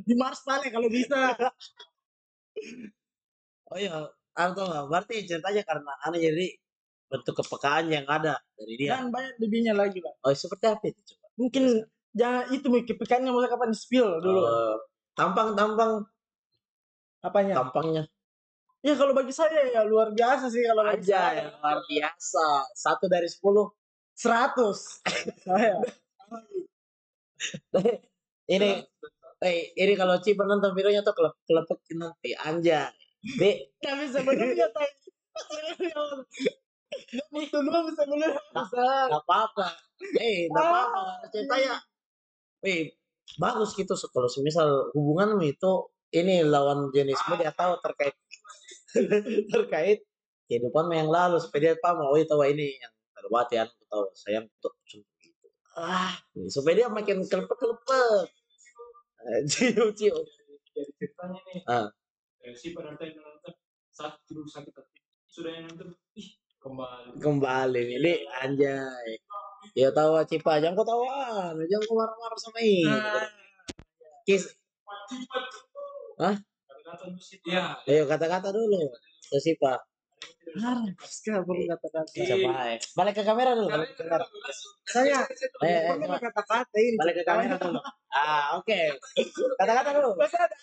Di Mars paling kalau bisa. Oh iya, berarti ceritanya karena jadi bentuk kepekaan yang ada dari dia. Dan banyak lebihnya lagi Pak. Oh seperti apa itu coba? Mungkin jangan itu kepekaannya masa kapan spill dulu. Tampang apanya? Tampangnya. Ya kalau bagi saya ya luar biasa sih kalau bagi saya. saya. Luar biasa. 1 dari 10. 100. Saya. Ini kalau Cipa nonton videonya tuh kelepek nanti anjay. Tapi sebelumnya tadi. Sebelum. Enggak apa-apa. Enggak apa-apa ceritanya. Bagus gitu kalau semisal hubunganmu itu ini lawan jenismu dia tahu terkait kehidupanmu yang lalu supaya dia paham tahu ini yang terbuat yang aku tahu sayang untuk gitu. Supaya dia makin kelepek. Cium. Jadi ceritanya nih. Si penonton sakit sudah yang nonton kembali ini anjay. Ya tahu Cipa jangan kau tawa, jangan kau marah-marah sama ini. Iya. Ayo kata-kata dulu ke Cipa. Harus kah perlu kata-kata. Coba balik ke kamera dulu, balik ke kamera. Saya Coba kata-kata ini. balik ke kamera dulu. Oke. Kata-kata dulu. Masa ada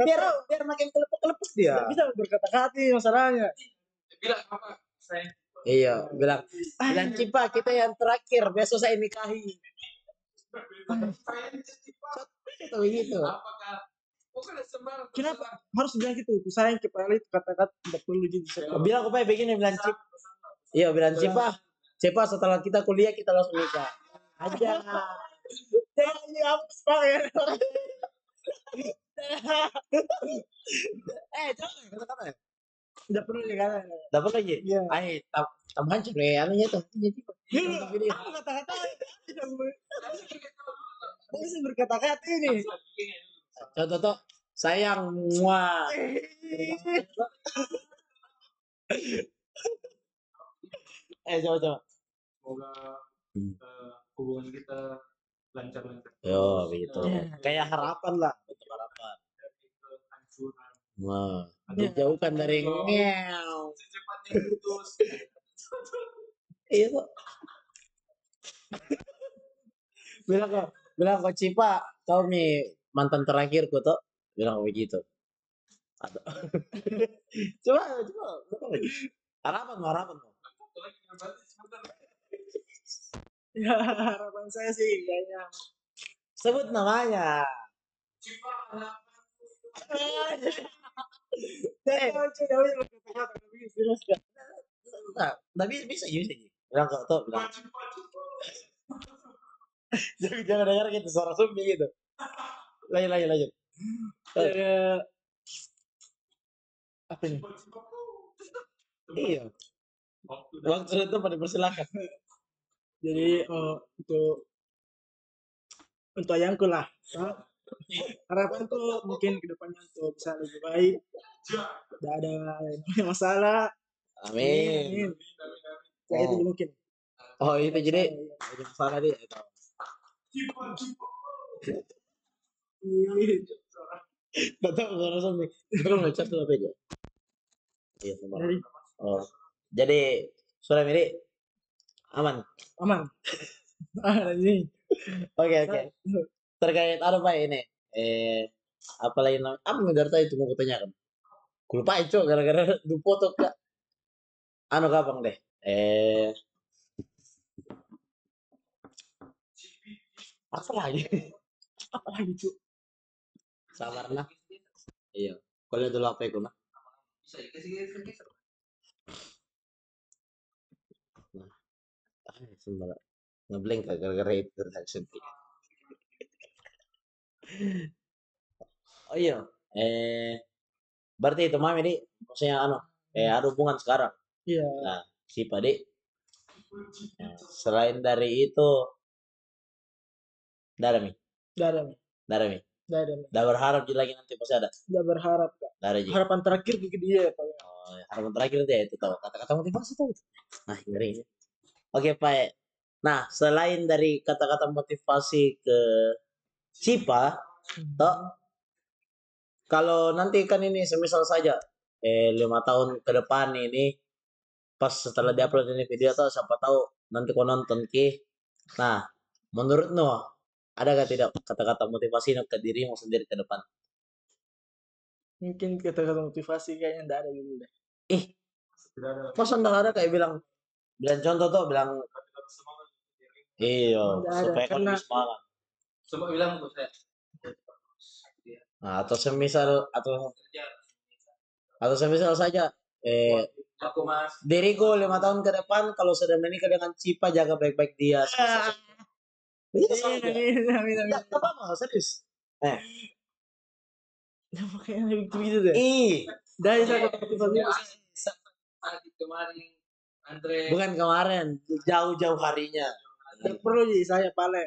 Biar makin kelepuk-kelepuk dia. bisa berkata-kata ini masalahnya. Bilang apa? Saya Iya, bilang Cipa kita yang terakhir, besok saya nikahi. saya cepat. Itu begitu. Apakah bukan sembarang Kenapa harus bilang gitu? Sayang kepala itu kata-kata tidak perlu jadi Bilang apa begini, bilang Cip. Iya, bilang Cipa setelah kita kuliah kita langsung nikah. Aja. Jangan hapus ya. Jangan kata-kata. Tidak perlu dikata. Dapat lagi? Iya. Ay, tambahan cek anunya tuh. Aku kata-kata bisa berkata-kata ini. Contoh sayang muah. Coba. semoga hubungan kita lancar-lancar. Yo, begitu. Iya. Kayak harapan lah, bentuk harapan. Dari kehancuran. Wah, dijauhkan dari ngel. Secepatnya putus. Iya tuh. bilang kok Cipa, kau nih mantan terakhirku tuh. Bilang begitu. Ada. coba lagi. Harapan mau. Satu lagi yang berarti sebentar. Ya harapan saya sih kayaknya. Sebut namanya. Cipa anak. Nah, tapi bisa. Bilang kok tuh bilang. Cipa. Jangan dengar gitu suara sumbi gitu. Lanjut. Apa ini? Iya. Waktu itu pada persilakan. Jadi untuk ayangku lah. Harapan tuh mungkin kedepannya untuk bisa lebih baik. Tidak ada masalah. Amin. Kayak itu mungkin. Oh itu jadi ada masalah dia. Betul suara sumbi. Belum ngecas tuh apa aja. Iya sama. Oh. Jadi suara milik aman. Ini. Oke. Terkait apa Pak ini? Apa lagi namanya? Apa negara itu mau kutanyakan? Lupa itu gara-gara du foto kak. Anu kapang deh. Apa lagi cu? Sabar lah. Iya. Kau lihat dulu apa itu nah. Bisa dikasih. Sebentar. Ngeblink gara-gara itu sempit. Oh iya. Berarti itu mami ini maksudnya ada hubungan sekarang. Iya. Nah, si Padi. Selain dari itu, Darami. Dah berharap lagi nanti pasti ada. Tidak berharap kak. Harapan terakhir ke dia Pak. Harapan terakhir dia itu tahu kata-kata motivasi tahu. Nah ngeri. Oke Pak. Nah selain dari kata-kata motivasi ke Cipa, toh kalau nanti kan ini semisal saja 5 tahun ke depan ini pas setelah diupload ini video atau siapa tahu nanti kau nonton ki. Nah menurut Noah ada gak tidak kata-kata motivasi ke dirimu sendiri ke depan? Mungkin kata-kata motivasi kayaknya enggak ada dulu deh. Pas enggak ada kayak bilang contoh tuh bilang iya supaya kan lebih semangat. Coba bilang untuk saya. Nah, atau semisal saja aku mas diriku 5 tahun ke depan kalau sudah menikah dengan Cipa jaga baik-baik dia. Amin. Apa serius? Ya makanya begitu deh. Dari kemarin Andre. Bukan kemarin, jauh-jauh harinya. Tidak perlu saya pale.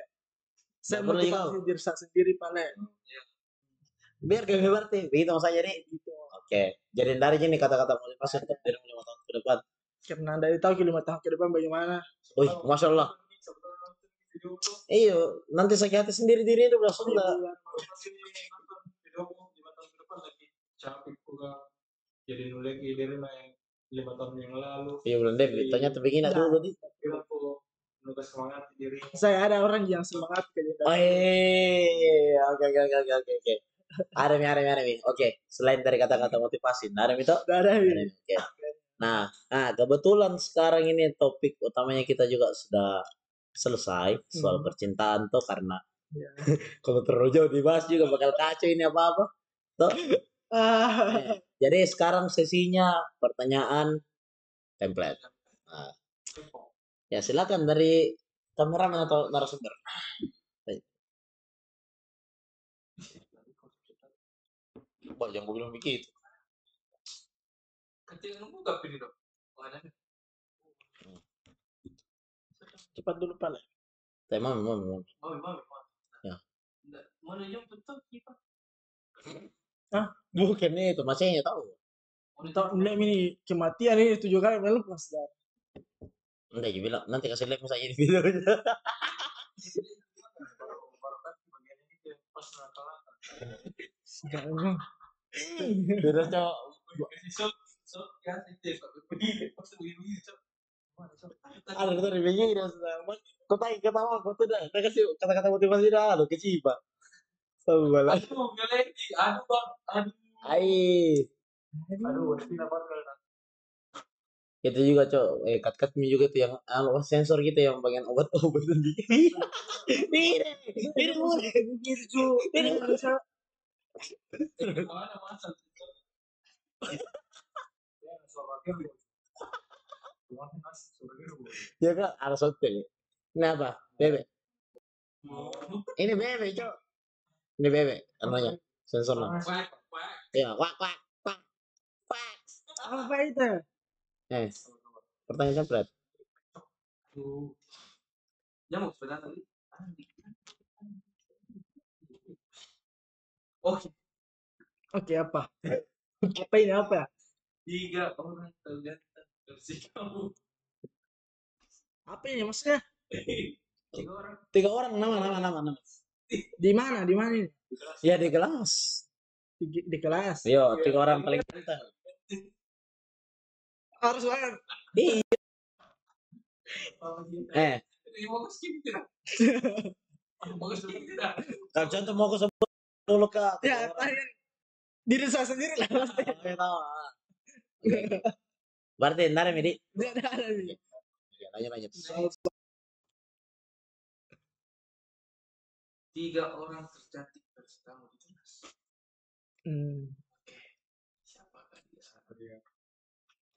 Saya motivasi diri saya sendiri pale. Biar gak berarti begitu maksudnya jadi gitu. Oke. Jadi dari ini kata-kata motivasi untuk diri 5 tahun ke depan. Karena dari tahu 5 tahun ke depan bagaimana. Wih, Masya Allah. Iyo, nanti sakit hati sendiri diri itu langsung lah. Capek juga jadi nulek diri yang 5 tahun yang lalu. Iya belum deh, tanya begini Nah. dulu nih. Bilang kok menambah semangat diri. Saya ada orang yang semangat kayak gitu. Oh oke. Ada nih. Oke, selain dari kata-kata motivasi, ada itu. Gak ada Ada ini. nih, oke. Nah, kebetulan sekarang ini topik utamanya kita juga sudah selesai soal percintaan tuh karena Ya. kalau terlalu jauh dibahas juga bakal kacau ini apa-apa. Tuh. Jadi sekarang sesinya pertanyaan template. Nah, ya silakan dari kameramen atau narasumber. Wah, jangan gue bilang begitu. Ketika buka pilih dong. Mana? Cepat dulu Pak. Tema memang. Mau. Ya. Mana yang betul kita? Bukan itu, masanya tahu. Untuk mulai ini kematian ini 7 kali melepas dah. Nanti dia bilang, nanti kasih lihat saja di videonya. Sudah cowok. Ada tuh di begini dah sudah. Kau tahu ketawa kau tuh dah. Kita kasih kata-kata motivasi dah lo kecipa. Tahu bala. Aduh, ngeleti. Aduh, Bang. Ai. Aduh, tidak bakal. Itu juga cok, kat juga tuh yang sensor gitu yang bagian obat-obat tadi. Ini boleh begitu cuy. Ini bisa. Mana masa? Ya kan ada sote. Ini apa? Bebek. Ini bebek cok. Ini bebek namanya sensornya. Ya, kuak. Apa itu? Pertanyaan jempret. Nyamuk sebenarnya tadi. Oke. Oke, apa? Apa ini apa? 3 orang tergantang versi kamu. Apa ini maksudnya? 3 orang. 3 orang nama. Di mana? Di mana ini? Ya di kelas. Di kelas. Yo, 3 orang paling ganteng. Harus banget. Mau ke skip tidak? Mau ke skip tidak? Kalau contoh mau ke sebut dulu Kak. Ya, tanya diri saya sendiri lah pasti. Oke, tahu. Berarti ntar Midi. Tidak ada nih. Ya, lanjut. 3 orang tercantik versi kamu di kelas. Siapakah dia?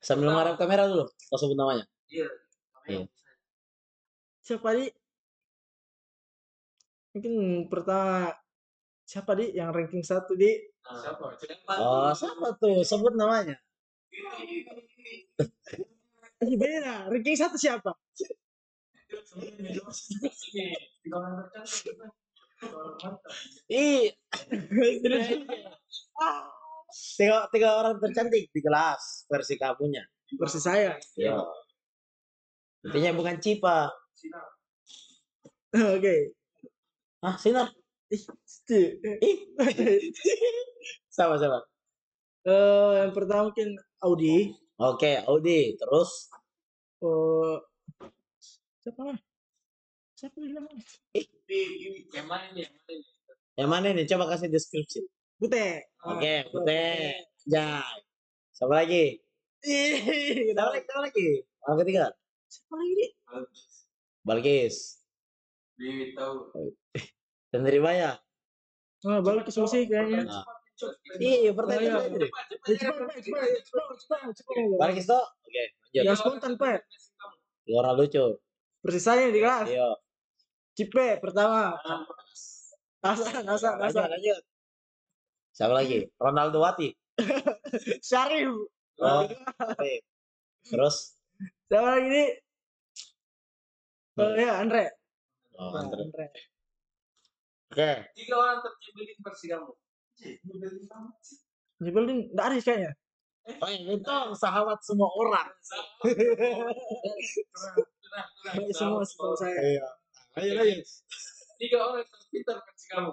Sambil menghadap kamera dulu, kau sebut namanya. Iya. Siapa di? Mungkin pertama siapa di yang ranking 1 di? Siapa? Oh, siapa tuh? Sebut namanya. Ini beda. Ranking 1 siapa? Tiga orang tercantik di kelas versi kamunya. Versi saya. Ya. Intinya bukan Cipa. Oke. Sinar. Sama. Yang pertama mungkin Audi. Oke, Audi. Terus siapa bilang? Yang mana ini? Coba kasih deskripsi. Putih. Oke, Putih. Jai. Siapa lagi? Siapa lagi? Orang ketiga. Siapa lagi di? Balkis. Dewi tahu. Dan dari Maya. Balkis musik kayaknya. Iya, pertanyaan aja deh. Cepat. Balkis toh? Oke, lanjut. Yang spontan, Pak. Orang lucu. Persis saya di kelas. Iya. Cipe pertama. Nasa. Lanjut. Siapa lagi? Ronaldo Wati. Syarif. Oh, oke. Terus? Siapa lagi nih? Ya, Andre. Oh, Andre. Oke. 3 orang ternyebelin versi kamu. Nyebelin enggak ada kayaknya. Oh, itu sahabat semua orang. Semua saya. Iya. Ayo. 3 orang terpintar versi kamu.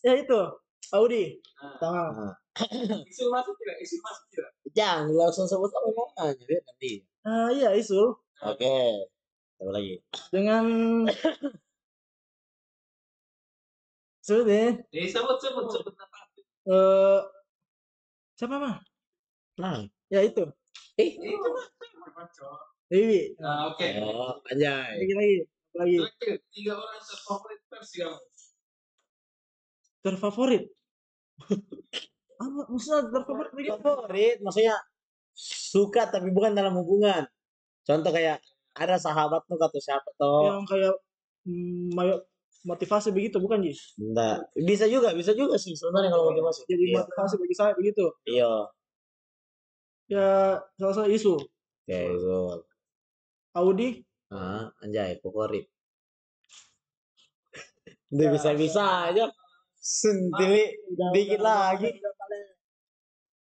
Ya itu, Audi. Pertama. Isul masuk tidak? Jangan langsung sebut namanya biar nanti. Iya, Isul. Oke. Coba lagi. Dengan sudah. Sebut apa? Eh, siapa mah? Nah. Ya itu. Itu mah. Dewi. Oke. Oh, anjay. Lagi. Lagi. Terakhir, 3 orang terfavorit versi kamu. Terfavorit. Apa maksudnya terfavorit? Favorit maksudnya suka tapi bukan dalam hubungan. Contoh kayak ada sahabat tuh atau siapa tuh. Yang kayak motivasi begitu bukan Ji? Enggak. Bisa juga sih sebenarnya kalau motivasi. Jadi Iya. motivasi bagi saya begitu. Iya. Ya salah satu isu. Oke, itu. Audi. Anjay, favorit. Udah bisa-bisa aja. Sentili dikit lagi.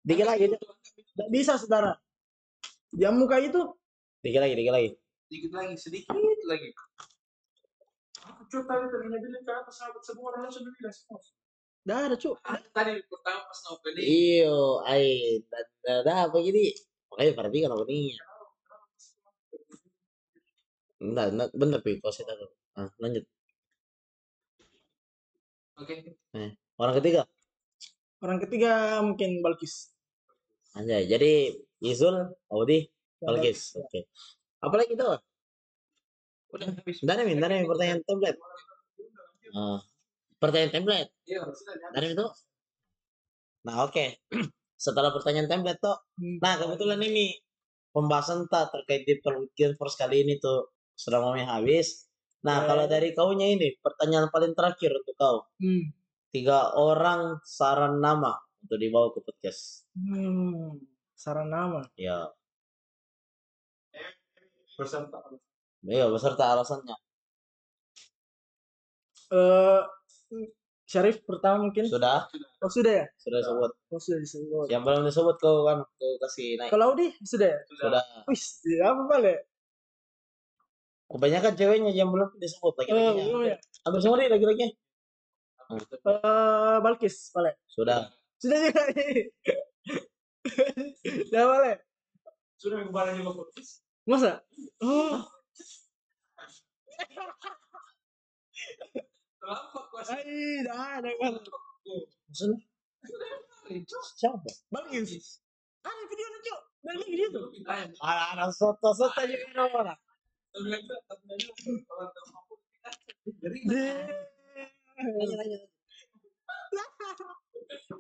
Dikit lagi. Tidak bisa saudara. Dia muka itu. Dikit lagi. Sedikit lagi. Aku coba tadi bilang ke atas sahabat semua orang langsung bilang semua. Dah ada cuk. Tadi pertama pas opening. Iyo, ada apa gini? Makanya perhatikan openingnya. Enggak, bener Pi, kau saya tahu. Lanjut. Oke. Orang ketiga. Orang ketiga mungkin Balkis. Anjay, jadi Izul, Audi, Balkis. Oke. Apalagi tuh? Udah habis. Dari pertanyaan template. Pertanyaan template. Iya, sudah. Dari itu. Nah, oke. Setelah pertanyaan template tuh. Nah, kebetulan ini pembahasan terkait di penelitian first kali ini tuh sudah mau habis. Nah, kalau dari kaunya ini pertanyaan paling terakhir untuk kau. 3 orang saran nama untuk dibawa ke podcast. Saran nama. Ya. Beserta. Iya, beserta alasannya. Syarif pertama mungkin. Sudah? Oh sudah ya? Sudah disebut. Oh sudah disebut. Yang belum disebut kau kan kau kasih naik. Kalau Audi sudah ya? Sudah. Wih, apa balik? Kebanyakan ceweknya yang belum disebut lagi-laginya. Belum ya? Hampir semua nih lagi-laginya. Balkis balik. Sudah. Sudah juga. Sudah balik. Sudah kembali juga podcast. Masa? Oh. Terlambat kuasa. Dah ada kan. Maksudnya? Siapa? Balkis. Ada video lucu. Dari video tuh. Ada soto-soto juga orang.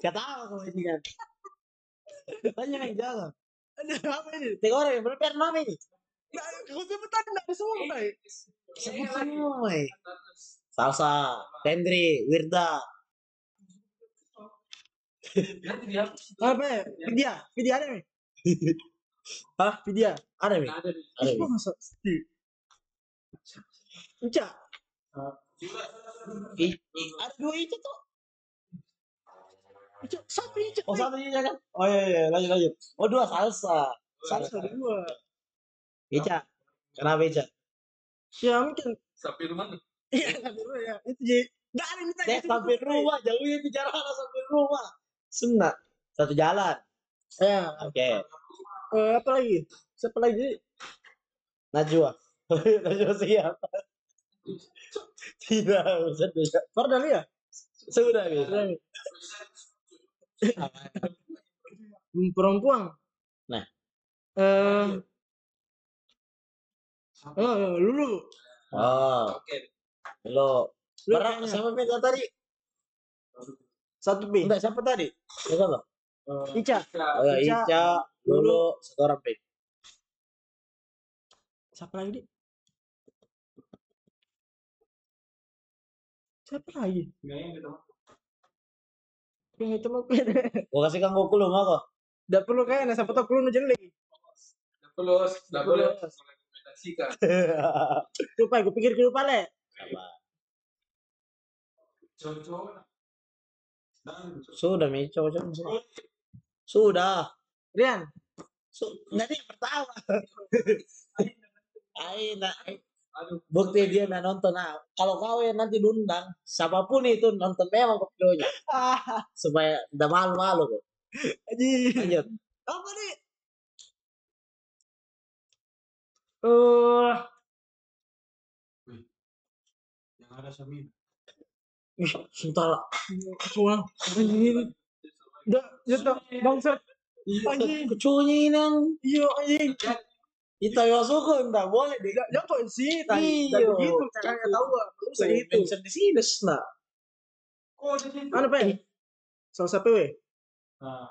Kata apa kau bajingan? Tanya yang jangan. Ada apa ini? 3 orang yang berapa nama ini? Kau sebutan enggak semua baik. Sebut semua. Salsa, Tendri, Wirda. Apa ya? Vidya ada nih. Hah? Vidya. Ada nih. Ada di. Ada nih. Masa? Ica. Ada 2 itu tuh. Ica. Satu Ica. Oh, satu Ica kan? Oh iya, lanjut. Oh, 2 salsa. Salsa 2. Ica. Kenapa Ica? Ya mungkin. Sampai rumah. Iya kan dulu ya. Itu jadi. Nggak ada minta. Sampai rumah, jauhnya bicara sampai rumah. Sunat. Satu jalan. Ya. Oke. Apa lagi? Siapa lagi? Najwa. Najwa siapa? Tidak, sudah. Fardal ya? Sudah, Perempuan. Nah. Lulu. Oh. Oke. Lo. Kayaknya. Siapa minta tadi? Satu B. Enggak, siapa tadi? Siapa? Ica. Oh ya, Ica, Lulu, 1 orang P. Siapa lagi, Dik? Siapa lagi? Yang itu mah Gua kasih kang Goku lu mau kok. Enggak perlu kayaknya, siapa tahu perlu jelek. Enggak boleh rekomendasikan. Lupa, gue pikir lupa le. Cowok-cowok. Sudah, Mi, cowok. Sudah. Rian. Nanti yang pertama. Bukti dia nggak nonton. Nah, kalau kau yang nanti diundang, siapapun itu nonton memang videonya. Supaya udah malu-malu kok. Aji. Lanjut. Apa nih? Yang ada Samina. Ih, sumpah. Cuma ini udah jatuh bangsat anjing. Kecuanya ini. Iya anjing. Kita masuk enggak boleh deh. Jatuh sih tadi. Dan Iyo. begitu caranya tahu gak? Terus itu. Mention di sini nah. Oh, di situ. Anu pe? Salah satu we. Nah,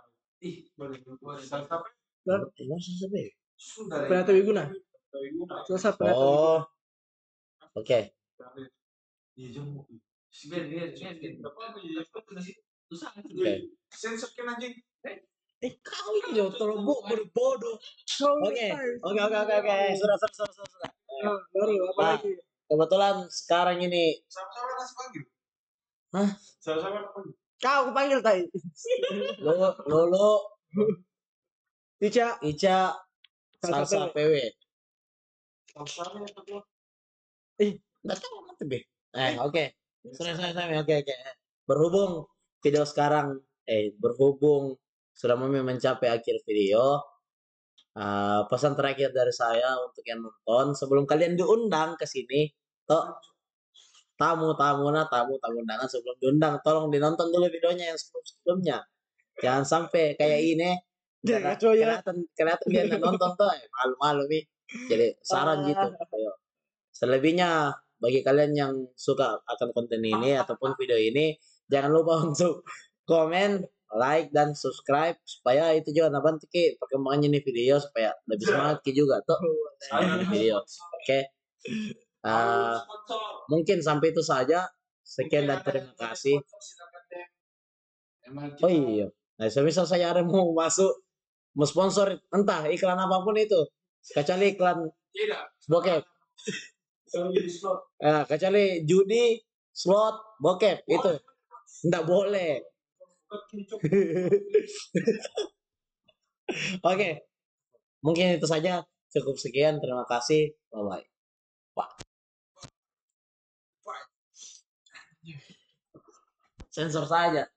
boleh salah satu. Emang sampai. Sudah. Penata Wiguna. Salah satu penata Oh. Wiguna. Oke. Iya, jom. Sebenarnya apa ya? Susah. Oke. Sensor kan anjing. Kau ini jauh bodoh. Oke. Sudah. Nah, baru apa Nah, lagi? kebetulan sekarang ini. Sama-sama nasi panggil. Hah? Sama-sama nasi panggil. Kau aku panggil tai. Lolo, Ica. Ica, Salsa PW. Sama-sama ya, Pak. Nggak tahu nanti be. Oke. Sudah. Oke. Berhubung video sekarang, berhubung sudah mau mencapai akhir video, pesan terakhir dari saya untuk yang nonton, sebelum kalian diundang ke sini, toh tamu undangan sebelum diundang, tolong dinonton dulu videonya yang sebelumnya. Jangan sampai kayak ini, kelihatan dia nggak nonton tuh, malu-malu nih. Jadi saran gitu. Ayo. Selebihnya bagi kalian yang suka akan konten ini ataupun video ini, jangan lupa untuk komen, like dan subscribe supaya itu juga nabantu ki perkembangannya nih video supaya lebih semangat ki juga tuh di video. Oke. Mungkin sampai itu saja. Sekian dan terima kasih. Oh iya. Nah, semisal saya ada mau sponsor entah iklan apapun itu, kecuali iklan bokep. Kecuali judi, slot, bokep itu enggak boleh. Oke. Mungkin itu saja. Cukup sekian. Terima kasih. Bye-bye. Sensor saja.